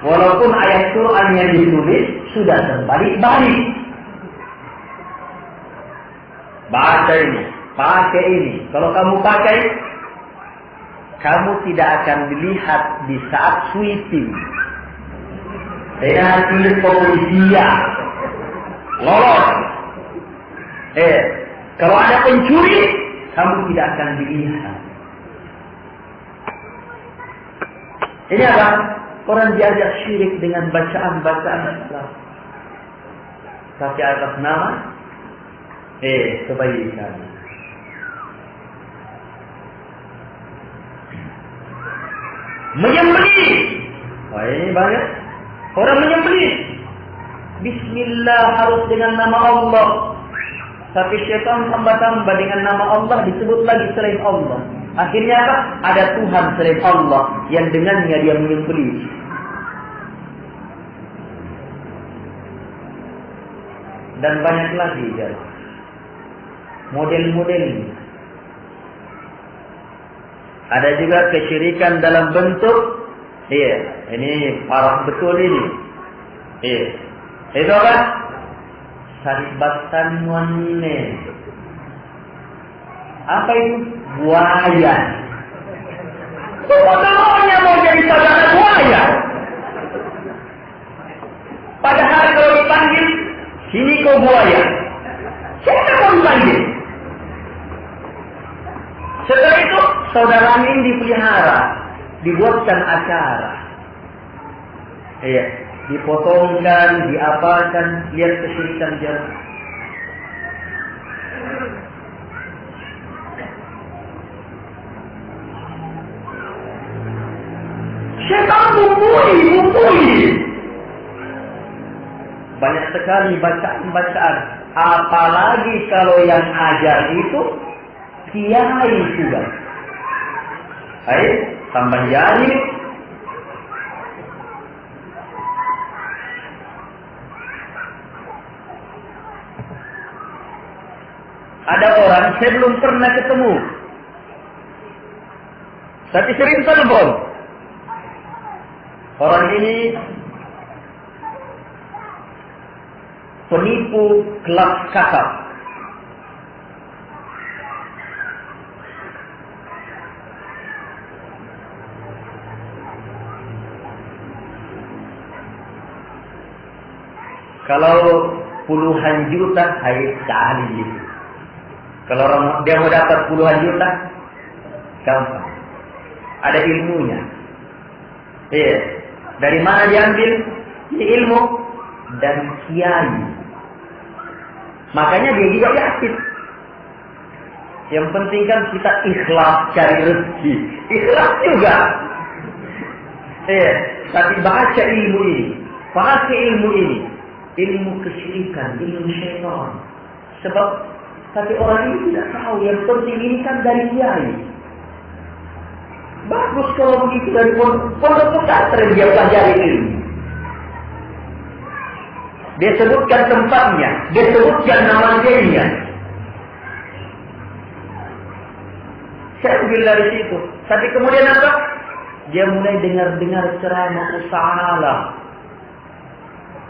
Walaupun ayat Quran yang ditulis sudah terbalik-balik. Baca ini, pakai ini. Kalau kamu pakai, kamu tidak akan dilihat di saat sweeping. Dengan tulis kepolisian. Lolos. Kalau ada pencuri, kamu tidak akan dilihat. Ini apa? Orang diajak syirik dengan bacaan-bacaan Islam. Tapi atas nama kebaikan. Menyembelih. Wah, ini banyak. Orang menyembelih. Bismillah harus dengan nama Allah. Tapi syaitan tambah-tambah dengan nama Allah disebut lagi selain Allah. Akhirnya apa? Ada Tuhan selain Allah yang dengannya dia menyembelih. Dan banyak lagi ya. Model-model ini. Ada juga kesyirikan dalam bentuk ini parah betul ini. Itu apa? Saribatan wanne. Apa itu? Buaya. Sebenarnya mau jadi saudara buaya. Padahal kalau dipanggil, sini kau buaya. Siapa mau dipanggil? Setelah itu, saudara ini dipelihara, dibuatkan acara. Dipotongkan, diapakan, lihat kesyirikan jauh. banyak sekali bacaan-bacaan. Apalagi kalau yang ajar itu kiai juga. Ayo, tambah jari. Ada orang saya belum pernah ketemu, tapi sering telepon. Orang ini penipu kelas kakap. Kalau puluhan juta, hai sekali gitu. Kalau dia mau dapat puluhan juta, gampang. Ada ilmunya. Iya. Dari mana diambil? Ini ilmu dan kiai. Makanya dia juga yakin. Yang penting kan kita ikhlas cari rezeki. Ikhlas juga. Iya. Tapi baca ilmu ini. Pakai ilmu ini. Ilmu kesyirikan, ilmu syaitan. Sebab tapi orang ini tidak tahu, yang penting ini kan dari kiai. Bagus kalau begitu dari pondok pesantren dia pelajari ilmu. Dia sebutkan tempatnya, dia sebutkan nama kiainya. Saya ambil dari situ. Tapi kemudian apa? Dia mulai dengar-dengar ceramah usahalah.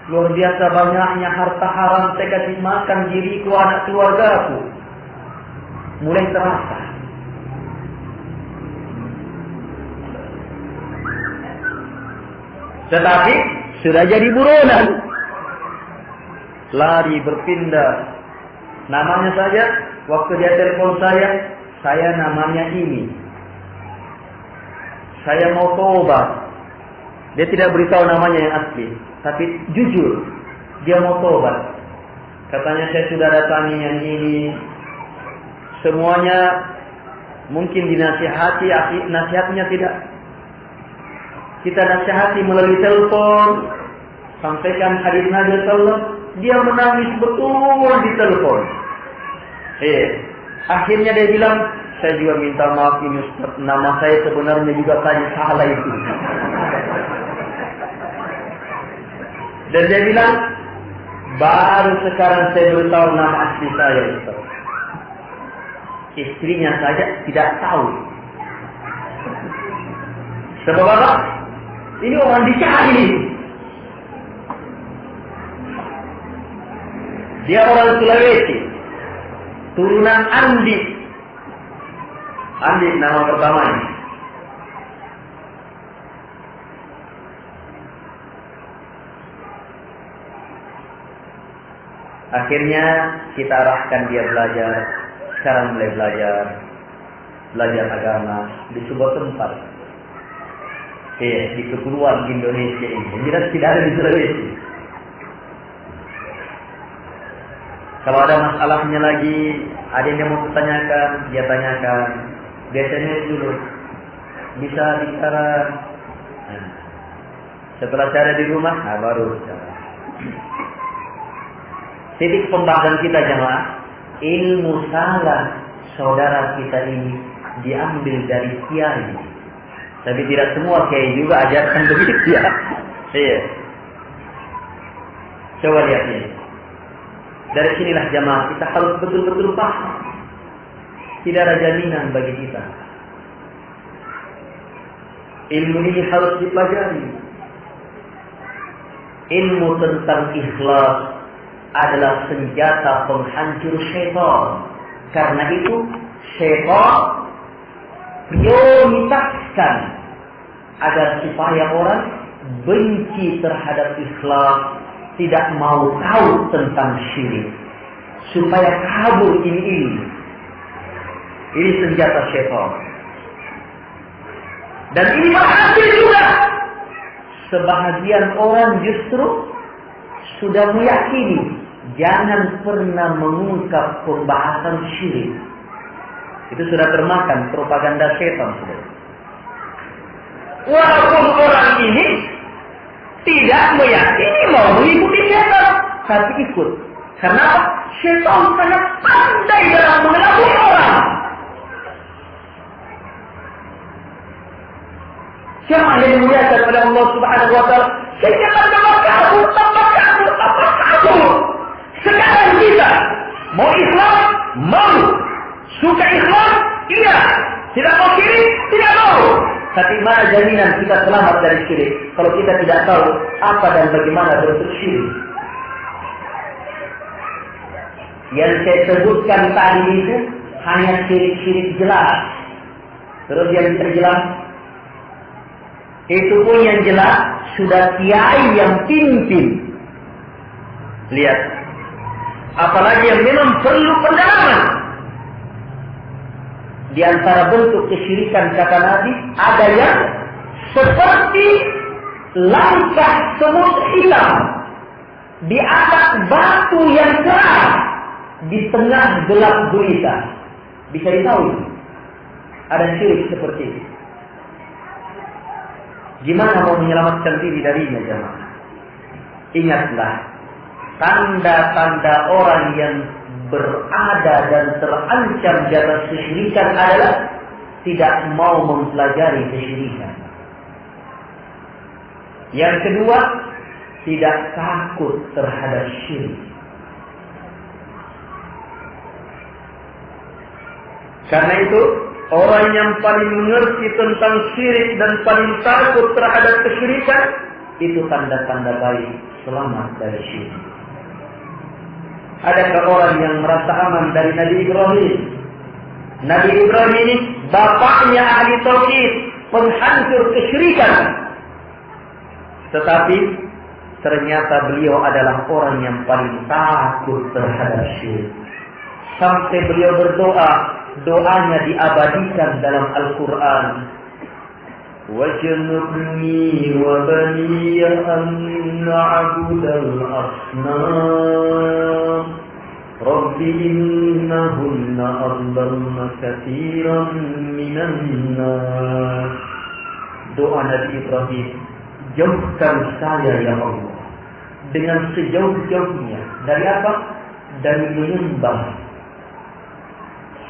Luar biasa banyaknya harta haram saya kasih makan diriku, anak keluargaku. Mulai terasa. Tetapi sudah jadi buronan. Lari berpindah. Namanya saja, waktu dia telepon saya namanya ini. Saya mau tobat. Dia tidak beritahu namanya yang asli. Tapi jujur, dia mau tobat. Katanya saya sudah datangi yang ini. Semuanya mungkin dinasihati, nasihatnya tidak. Kita nasihati melalui telepon, sampaikan hadis Nabi sallallahu. Dia menangis betul di telepon. Akhirnya dia bilang, saya juga minta maaf ini Ustaz, nama saya sebenarnya juga tadi salah itu. Dan dia bilang, baru sekarang saya beritahu nama asli saya Ustaz. Istrinya saja tidak tahu. Sebab apa? Ini orang dicari. Dia orang Sulawesi, turunan Andi. Andi nama pertamanya. Akhirnya kita arahkan dia belajar. Sekarang mulai belajar agama di sebuah tempat. Di kepulauan Indonesia ini. Jelas tidak ada di Sulawesi. Kalau ada masalahnya lagi, ada yang mau ditanyakan, dia tanyakan. Biasanya dulu bisa bicara. Setelah saya ada di rumah, baru bicara. Titik pembahasan kita jemaah, ilmu salah saudara kita ini diambil dari kiai. Tapi tidak semua kiai juga ajarkan begitu ya. Iya. Coba lihat ini. Dari sinilah jemaah kita harus betul-betul paham. Tidak ada jaminan bagi kita. Ilmu ini harus dipelajari. Ilmu tentang ikhlas adalah senjata penghancur syaitan. Karena itu syaitan prioritaskan agar supaya orang benci terhadap ikhlas, tidak mau tahu tentang syirik, supaya kabur ini. Ini senjata syaitan. Dan ini berhasil juga. Sebahagian orang justru sudah meyakini jangan pernah mengungkap pembahasan syirik. Itu sudah termakan propaganda syaitan. Walaupun orang ini tidak meyakini mau mengikuti setan, tapi ikut. Karena apa? Setan sangat pandai dalam mengelabui orang. Siapa yang dimuliakan pada Allah Subhanahu wa Ta'ala? Sehingga tambah kabur. Sekarang kita mau Islam, mau. Suka Islam, iya. Tidak mau syirik, tidak mau. Tapi mana jaminan kita selamat dari syirik kalau kita tidak tahu apa dan bagaimana bentuk syirik? Yang saya sebutkan tadi itu hanya syirik-syirik jelas. Terus yang terjelas, itu pun yang jelas sudah kiai yang pimpin. Lihat, apalagi yang memang perlu pendalaman. Di antara bentuk kesyirikan kata Nabi, ada yang seperti langkah semut hitam di atas batu yang keras di tengah gelap gulita. Bisa ditahu ada syirik seperti itu. Gimana mau menyelamatkan diri darinya, jemaah? Ingatlah, tanda-tanda orang yang berada dan terancam di atas kesyirikan adalah tidak mau mempelajari kesyirikan. Yang kedua, tidak takut terhadap syirik. Karena itu, orang yang paling mengerti tentang syirik dan paling takut terhadap kesyirikan, itu tanda-tanda baik selamat dari syirik. Adakah orang yang merasa aman dari Nabi Ibrahim? Nabi Ibrahim ini bapaknya ahli tauhid, penghancur kesyirikan. Tetapi ternyata beliau adalah orang yang paling takut terhadap syirik. Sampai beliau berdoa, doanya diabadikan dalam Al-Quran. Wajnubni wa baniya an na'budal asnam Rabbi innahunna adlalna katsiran minan nas. Doa Nabi Ibrahim, jauhkan saya ya Allah dengan sejauh-jauhnya dari apa? Dari menyembah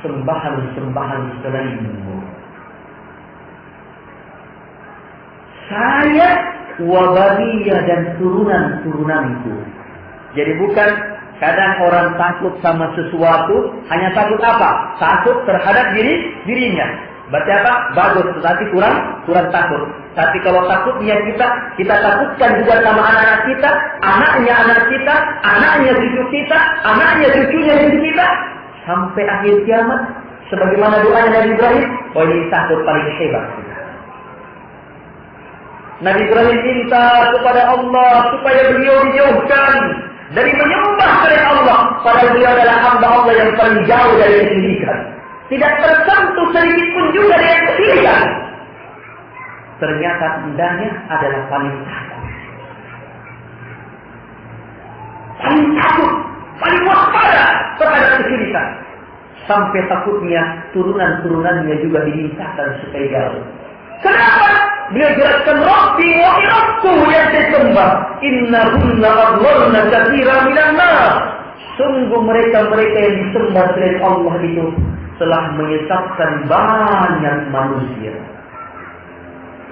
sembahan-sembahan selainmu. Saya wabariyah dan turunan-turunanku. Jadi bukan kadang orang takut sama sesuatu, hanya takut apa? Takut terhadap dirinya. Berarti apa? Bagus, tetapi kurang takut. Tapi kalau takutnya kita takutkan juga sama anak-anak kita, anaknya cucu kita, anaknya cucunya cucu kita, sampai akhir kiamat. Sebagaimana doanya Nabi Ibrahim, oh ini takut paling hebat. Nabi Ibrahim minta kepada Allah supaya beliau dijauhkan dari menyembah selain Allah. Padahal beliau adalah hamba Allah yang paling jauh dari kesyirikan. Tidak tersentuh sedikit pun juga dengan kesyirikan. Ternyata tandanya adalah paling takut. Paling takut, paling waspada terhadap kesyirikan. Sampai takutnya turunan-turunannya juga dimintakan supaya jauh. Kenapa? Beliau jelaskan Rabbi wa irakku yang disembah. Innahunna adlalna katsiran minan nas. Sungguh mereka-mereka yang disembah selain Allah itu telah menyesatkan banyak manusia.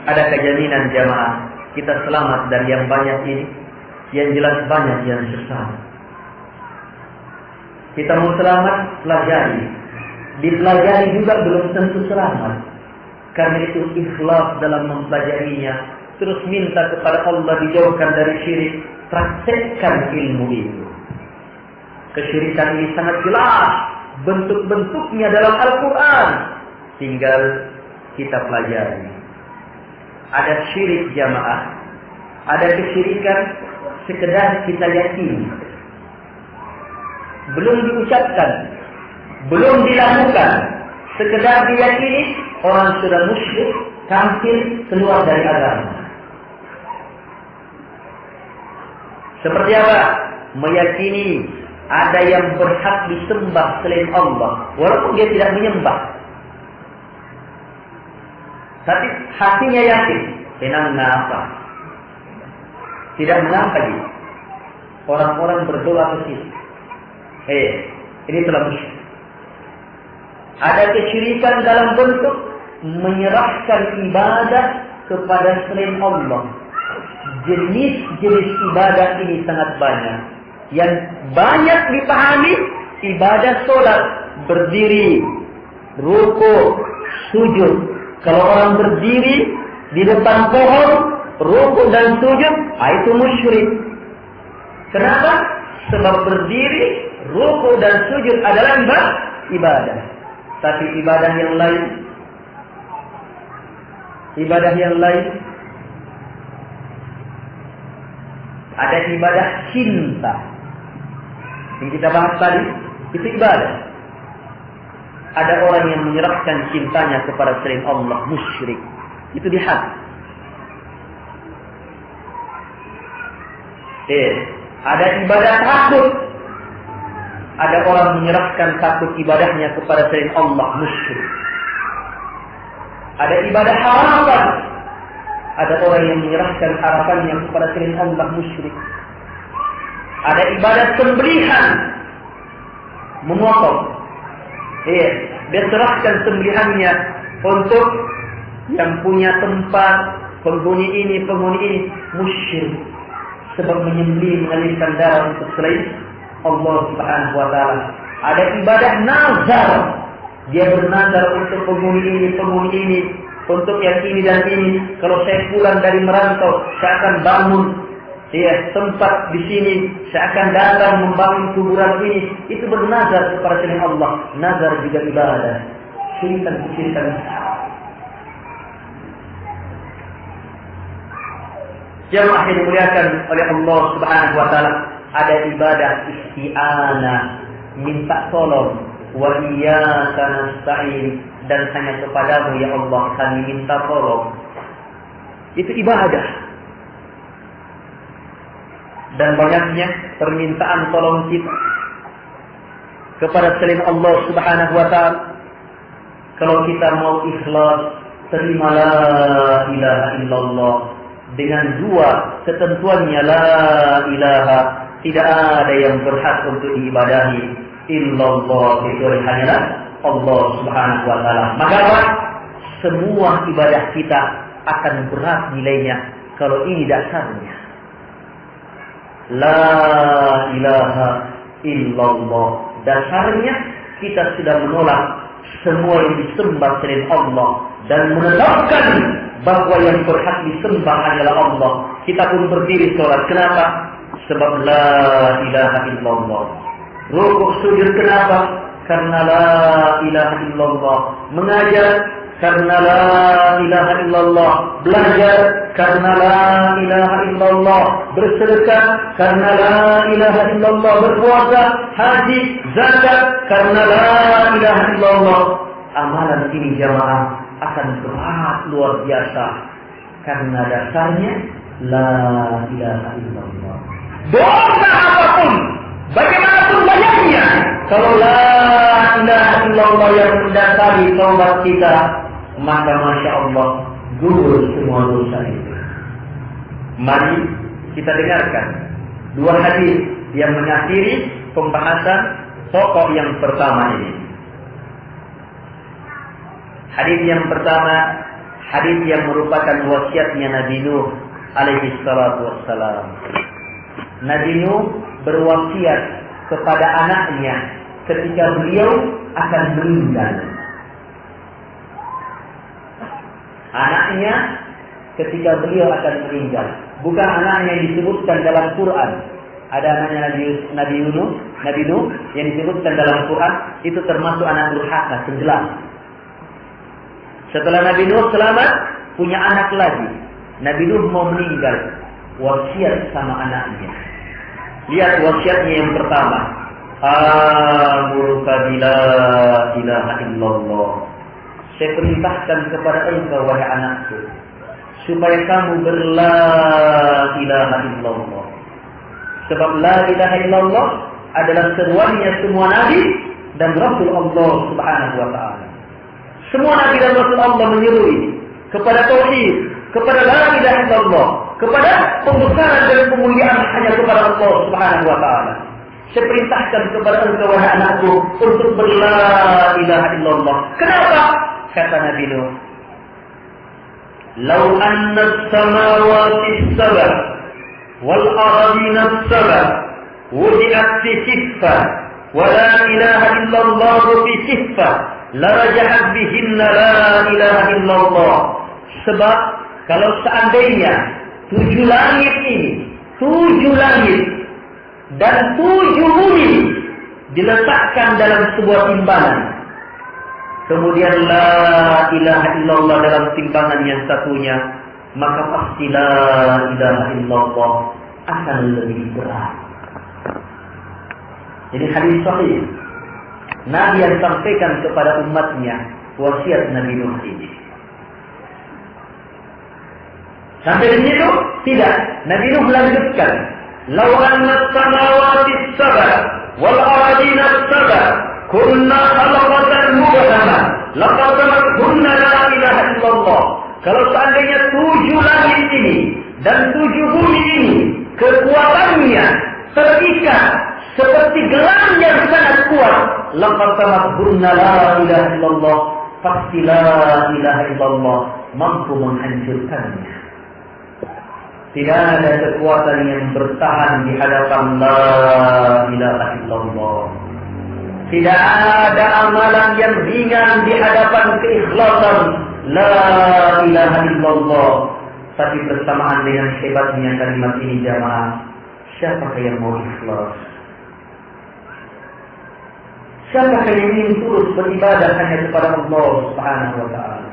Ada kejaminan jamaah kita selamat dari yang banyak ini? Yang jelas banyak yang sesat. Kita mau selamat, pelajari. Dipelajari juga belum tentu selamat. Karena itu ikhlas dalam mempelajarinya. Terus minta kepada Allah dijauhkan dari syirik. Praktekkan ilmu itu. Kesyirikan ini sangat jelas bentuk-bentuknya dalam Al-Quran. Tinggal kita pelajari. Ada syirik jamaah. Ada kesyirikan sekedar kita yakini. Belum diucapkan. Belum dilakukan. Sekedar diyakini, orang sudah musyrik, kafir, keluar dari agama. Seperti apa? Meyakini ada yang berhak disembah selain Allah, walaupun dia tidak menyembah. Tapi hatinya yakin, tenang apa? tidak mengapa orang-orang berdoa ke situ. Ini telah musyrik. Ada kesyirikan dalam bentuk menyerahkan ibadah kepada selain Allah. Jenis-jenis ibadah ini sangat banyak. Yang banyak dipahami ibadah sholat, berdiri, rukuk, sujud. Kalau orang berdiri di depan pohon, rukuk dan sujud, itu musyrik. Kenapa? Sebab berdiri, rukuk dan sujud adalah ibadah. Tapi ibadah yang lain, ada ibadah cinta. Yang kita bahas tadi, itu ibadah. Ada orang yang menyerahkan cintanya kepada selain Allah, musyrik. Itu di hati. Ada ibadah takut. Ada orang menyerahkan takut ibadahnya kepada selain Allah, musyrik. Ada ibadah harapan. Ada orang yang menyerahkan harapannya kepada selain Allah, musyrik. Ada ibadah sembelihan, memotong. Dia serahkan sembelihannya untuk yang punya tempat, penghuni ini, musyrik. Sebab menyembelih, mengalirkan darah untuk selain Allah Subhanahu wa ta'ala. Ada ibadah nazar. Dia bernazar untuk penghuni ini, untuk yang ini dan ini. Kalau saya pulang dari merantau, saya akan bangun tempat di sini, saya akan datang membangun kuburan ini. Itu bernazar kepada selain Allah. Nazar juga ibadah. Syirikan. Jamaah yang dimuliakan oleh Allah Subhanahu wa ta'ala, ada ibadah isti'anah, minta tolong, wa iyyaka nasta'in, dan hanya kepadamu ya Allah kami minta tolong. Itu ibadah. Dan banyaknya permintaan tolong kita kepada selain Allah Subhanahu wa ta'ala. Kalau kita mau ikhlas, terima la ilaha illallah dengan dua ketentuannya, la ilaha, tidak ada yang berhak untuk diibadahi illallah, kecuali hanyalah Allah Subhanahu wa ta'ala. Maka semua ibadah kita akan berat nilainya kalau ini dasarnya. La ilaha illallah. Dasarnya kita sudah menolak semua yang disembah selain Allah dan menetapkan bahwa yang berhak disembah adalah Allah. Kita pun berdiri sholat. Kenapa? Sebab la ilaha illallah. Rukuk sujud kenapa? Karena la ilaha illallah. Mengajar karena la ilaha illallah. Belajar karena la ilaha illallah. Bersedekah karena la ilaha illallah. Berpuasa, haji, zakat karena la ilaha illallah. Amalan ini jamaah akan berat luar biasa karena dasarnya la ilaha illallah. Dosa apapun, bagaimanapun banyaknya, kalau la ilaha illallah yang mendasari taubat kita, maka masya Allah gugur semua dosa itu. Mari kita dengarkan dua hadis yang mengakhiri pembahasan pokok yang pertama ini. Hadis yang pertama, hadis yang merupakan wasiatnya Nabi Nuh alaihi salatu wassalam. Nabi Nuh berwasiat kepada anaknya ketika beliau akan meninggal. Anaknya ketika beliau akan meninggal. Bukan anaknya yang disebutkan dalam Quran. Ada anaknya Nabi Nuh yang disebutkan dalam Quran, itu termasuk anak durhaka, tenggelam. Setelah Nabi Nuh selamat, punya anak lagi. Nabi Nuh mau meninggal, wasiat sama anaknya. Lihat wasiatnya yang pertama. Amuruka bila ilaha illallah. Saya perintahkan kepada engkau wahai anakku, supaya kamu berla ilaha illallah. Sebab la ilaha illallah adalah seruannya semua nabi dan rasul Allah Subhanahu wa ta'ala. Semua nabi dan rasul Allah menyeru kepada tauhid, kepada la ilaha illallah. kepada pembesaran dan pemuliaan hanya kepada Allah Subhanahu wa taala. Saya perintahkan kepada engkau wahai anakku untuk berla ilaha illallah. Kenapa? Kata Nabi Nuh, "Lau anna as-samawati as-sab'a wal ardina as-sab'a wudi'at fi kiffah wa la ilaha illallah fi kiffah la rajahat bihinna la ilaha illallah." Sebab kalau seandainya 7 langit ini, 7 langit dan 7 bumi diletakkan dalam sebuah timbangan, kemudian la ilaha illallah dalam timbangan yang satunya, maka pasti la ilaha illallah akan lebih berat. Jadi hadis sahih Nabi yang sampaikan kepada umatnya wasiat Nabi Nuh ini. Sampai di situ? Tidak. Nabi Nuh melanjutkan, "Lau anna as-samawati as-sab'a wal ardina as-sab'a kunna khalaqatan mubahama laqatamatkunna la ilaha illallah." Kalau seandainya 7 langit ini dan 7 bumi ini kekuatannya terikat seperti gelang yang sangat kuat, laqatamatkunna la ilaha illallah, pasti la ilaha illallah mampu menghancurkannya. Tidak ada kekuatan yang bertahan di hadapan la ilaha illallah. Tidak ada amalan yang ringan di hadapan keikhlasan la ilaha illallah. Tapi bersamaan dengan hebatnya kalimat ini jamaah, siapakah yang mau ikhlas? Siapakah yang ingin terus beribadah hanya kepada Allah Subhanahu wa taala?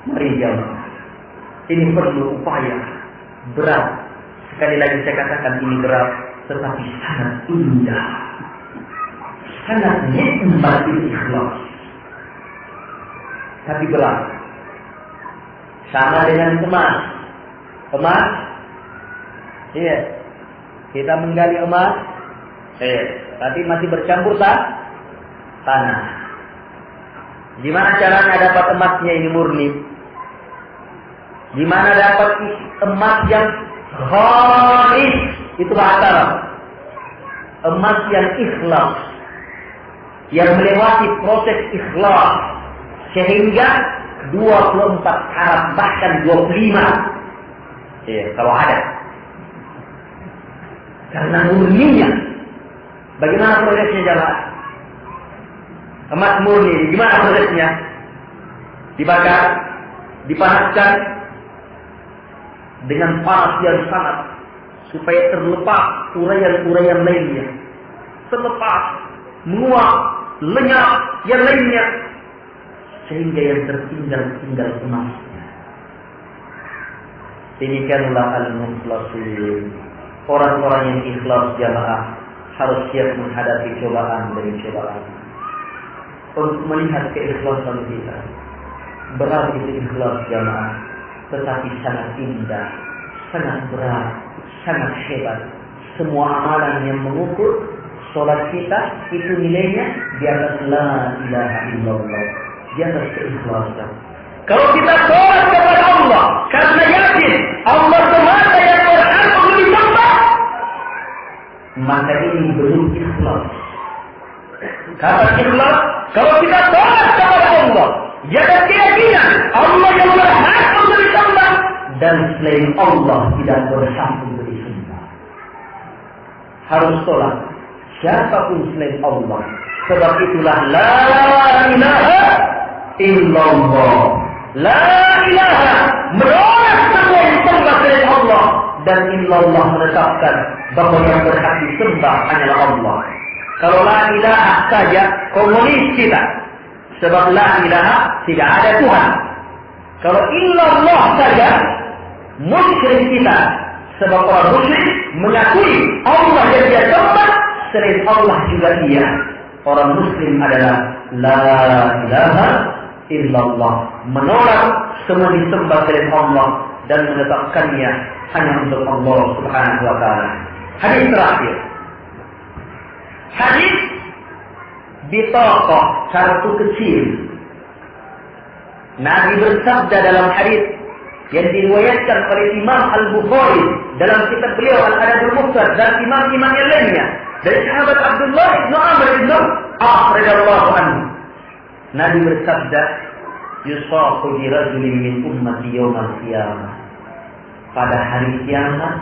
Mari jamaah, ini perlu upaya. Berat. Sekali lagi saya katakan ini berat, tetapi sangat indah. Sangat nikmat ikhlas. Tapi berat. Sama dengan emas. Emas? Iya. Kita menggali emas. Tapi masih bercampur tanah. Gimana caranya dapat emasnya ini murni? Gimana dapat emas yang khalis? Itu bahasa Arab. Emas yang ikhlas, yang melewati proses ikhlas sehingga 24 karat bahkan 25. Kalau ada. Karena murninya. Bagaimana prosesnya jamaah? Emas murni, gimana prosesnya? Dibakar, dipanaskan dengan panas yang sangat supaya terlepas uraian-uraian lainnya, terlepas, menguap, lenyap yang lainnya, sehingga yang tertinggal emasnya. Demikianlah al-mukhlasin, orang-orang yang ikhlas jamaah harus siap menghadapi cobaan demi cobaan. Untuk melihat keikhlasan kita, berat itu ikhlas jamaah, tetapi sangat indah, sangat berat, sangat hebat. Semua amalan yang mengukur sholat kita itu nilainya di atas la ilaha illallah, di atas keikhlasan. Kalau kita sholat kepada Allah karena yakin Allah semata yang berhak untuk disembah, maka ini belum ikhlas. Kata ikhlas, kalau kita sholat kepada Allah di atas keyakinan Allah yang berhak untuk disembah dan selain Allah tidak berhak untuk disembah. Harus sholat siapapun selain Allah. Sebab itulah la ilaha illallah. La ilaha menolak semua yang disembah selain Allah, dan illallah menetapkan bahwa yang berhak disembah hanyalah Allah. Kalau la ilaha saja komunis kita. Sebab la ilaha tidak ada Tuhan. Kalau illallah saja musyrik kita. Sebab orang musyrik mengakui Allah yang dia sembah selain Allah juga dia. Orang muslim adalah la ilaha illallah, menolak semua disembah selain Allah dan menetapkannya hanya untuk Allah Subhanahu wa taala. Hadis terakhir. Hadis bitaqah, kartu kecil. Nabi bersabda dalam hadis yang diriwayatkan oleh Imam Al-Bukhari dalam kitab beliau Al-Adabul Mufrad dan imam-imam yang lainnya dari sahabat Abdullah bin Amr bin As radhiyallahu anhu. Nabi bersabda, "Yusaqu bi rajulin min ummati yaumal qiyamah." Pada hari kiamat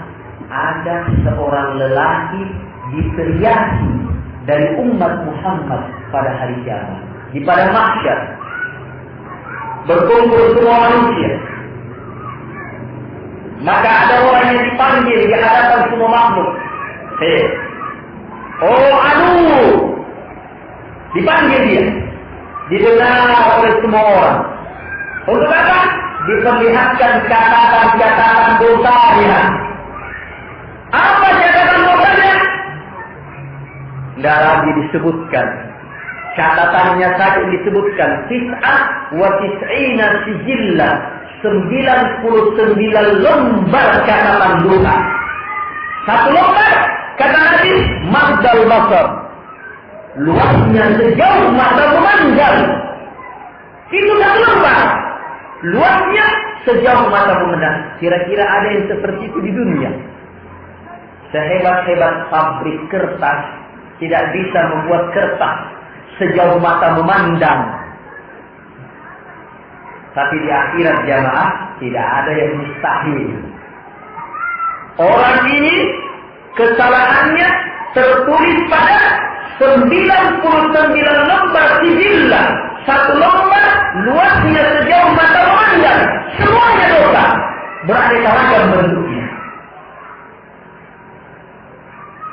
ada seorang lelaki diteriaki dari umat Muhammad pada hari kiamat. Di padang mahsyar berkumpul semua manusia. Maka ada orang yang dipanggil di hadapan semua makhluk. Oh anu, dipanggil dia, didengar oleh semua orang. Untuk apa? Diperlihatkan catatan-catatan dosanya. Apa catatan dosanya? Tidak lagi disebutkan. Catatannya saja disebutkan. Tis'ah wa tis'ina sijillah. 99 lembar catatan dosa. Satu lembar, kata Nabi, Magdal Basar. Luasnya sejauh mata memandang. Itu satu lembar. Luasnya sejauh mata memandang. Kira-kira ada yang seperti itu di dunia? Sehebat-hebat pabrik kertas tidak bisa membuat kertas sejauh mata memandang. Tapi di akhirat jamaah tidak ada yang mustahil. Orang ini kesalahannya tertulis pada 99 lembar sijillah. Satu lembar luasnya sejauh mata memandang. Semuanya dosa. Beraneka ragam bentuknya.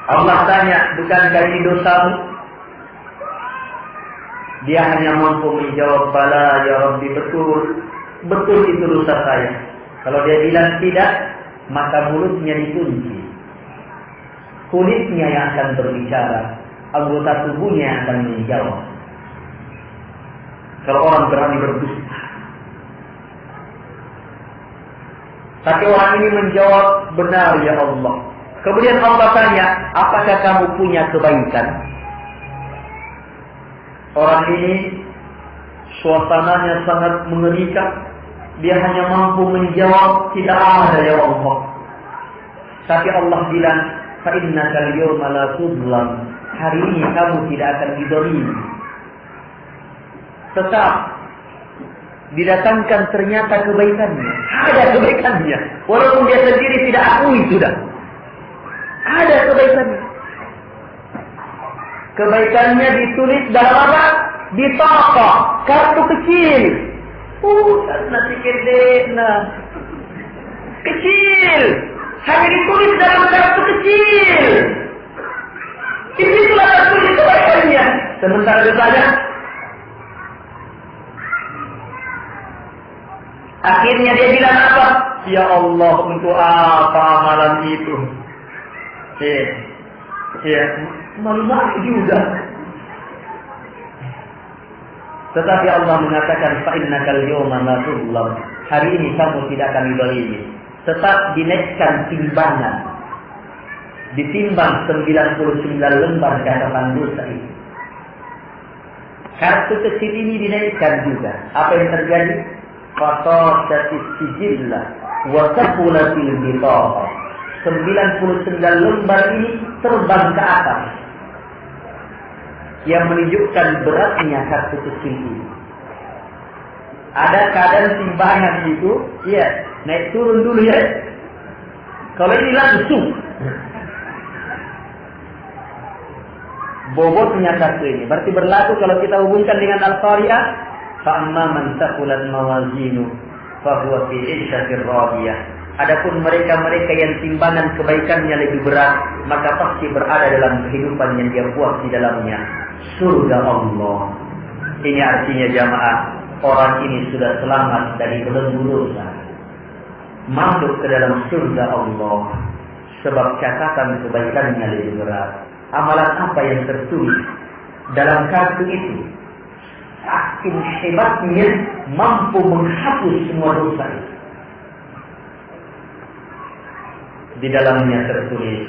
Allah tanya, bukankah ini dosamu? Dia hanya mampu menjawab, bala ya Rabbi, betul. Betul itu dosa saya. Kalau dia bilang tidak, maka mulutnya dikunci. Kulitnya yang akan berbicara. Anggota tubuhnya yang akan menjawab. Kalau orang berani berdusta. Tapi orang ini menjawab, benar ya Allah. Kemudian Allah tanya, apakah kamu punya kebaikan? Orang ini suasananya sangat mengerikan. Dia hanya mampu menjawab, tidak ada ya Allah. Tapi Allah bilang, fa innaka al-yawma la tudlam. Hari ini kamu tidak akan didolimi. Tetap didatangkan ternyata kebaikannya. Ada kebaikannya. Walaupun dia sendiri tidak akui sudah. Ada kebaikannya. Kebaikannya ditulis dalam apa? Di toko, kartu kecil. Karena pikir dena. Kecil. Hanya ditulis dalam kartu kecil. Itulah tertulis kebaikannya. Sementara dosanya. Akhirnya dia bilang apa? Ya Allah, untuk apa amalan itu? Malu-malu juga. Tetapi Allah mengatakan, fa innakal yawma la tudlam. Hari ini kamu tidak akan didolimi. Tetap dinaikkan timbangan. Ditimbang 99 lembar catatan dosa itu. Kartu kecil ini dinaikkan juga. Apa yang terjadi? Fatashatis sijillah wa saqulatil bitaqah. 99 lembar ini terbang ke atas. Yang menunjukkan beratnya kartu kecil ini. Ada keadaan timbangan itu, ya, naik turun dulu ya. Kalau ini langsung. Bobotnya kartu ini. Berarti berlaku kalau kita hubungkan dengan Al-Qari'ah. Fa'amma man thaqulat mawazinu fahuwa fi 'ishatir radiyah. Adapun mereka-mereka yang timbangan kebaikannya lebih berat, maka pasti berada dalam kehidupan yang dia puas di dalamnya. Surga Allah. Ini artinya jamaah, orang ini sudah selamat dari belenggu dosa. Masuk ke dalam surga Allah. Sebab catatan kebaikannya lebih berat. Amalan apa yang tertulis dalam kartu itu? Saking hebatnya mampu menghapus semua dosa itu. Di dalamnya tertulis,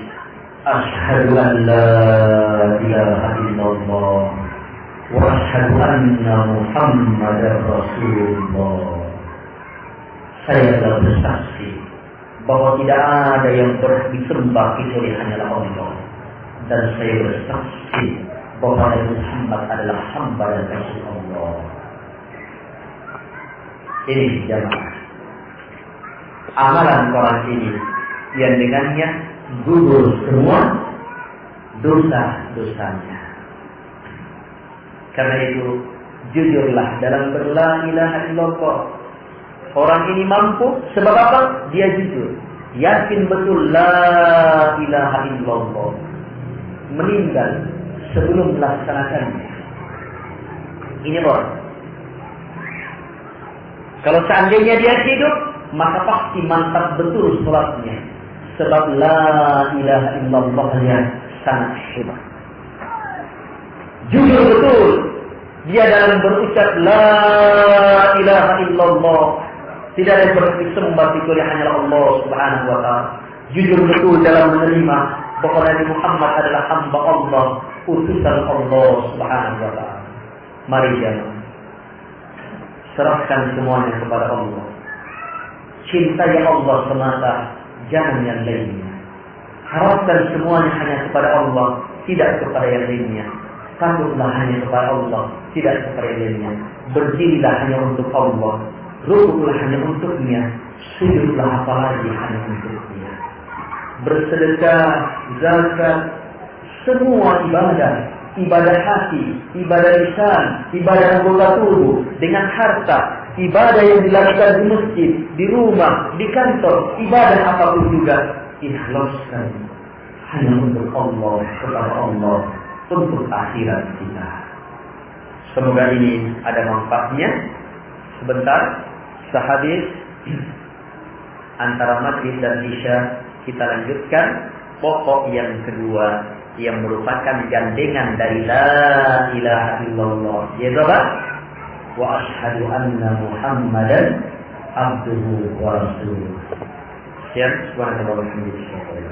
Asyhadu an la ilaha illallah wa asyhadu anna Muhammadar Rasulullah. saya telah bersaksi bahwa tidak ada yang berhak disembah kecuali hanyalah Allah, dan saya bersaksi bahwa Nabi Muhammad adalah hamba dan rasul Allah. Ini jamaah amalan orang ini yang dengannya gugur semua dosa-dosanya. Karena itu jujurlah dalam berla ilaha illallah. Orang ini mampu sebab apa? Dia jujur, yakin betul la ilaha illallah, meninggal sebelum melaksanakannya. Ini orang. Kalau seandainya dia hidup, maka pasti mantap betul sholatnya, sebab la ilaha illallah-nya sangat hebat. Jujur betul dia dalam berucap la ilaha illallah, tidak ada yang berhak disembah kecuali hanyalah Allah Subhanahu wa taala. Jujur betul dalam menerima bahwa Nabi Muhammad adalah hamba Allah, utusan Allah Subhanahu wa taala. Mari jemaah, serahkan semuanya kepada Allah. Cintai Allah semata, jangan yang lainnya. Harapkan semuanya hanya kepada Allah, tidak kepada yang lainnya. Takutlah hanya kepada Allah, tidak kepada yang lainnya. Berdirilah hanya untuk Allah, rukuklah hanya untuknya, sujudlah apalagi hanya untuknya. Bersedekah, zakat, semua ibadah hati, ibadah lisan, ibadah anggota tubuh, dengan harta, ibadah yang dilakukan di masjid, di rumah, di kantor, ibadah apapun juga, ikhlaskan hanya untuk Allah, kepada Allah, untuk akhirat kita. Semoga ini ada manfaatnya. Sebentar, sehadis antara maghrib dan isya kita lanjutkan pokok yang kedua yang merupakan gandengan dari la ilaha illallah, yaitu apa? Wa asyhadu anna Muhammadan abduhu wa rasuluh. Sekian, subhanallah wa bihamdihi.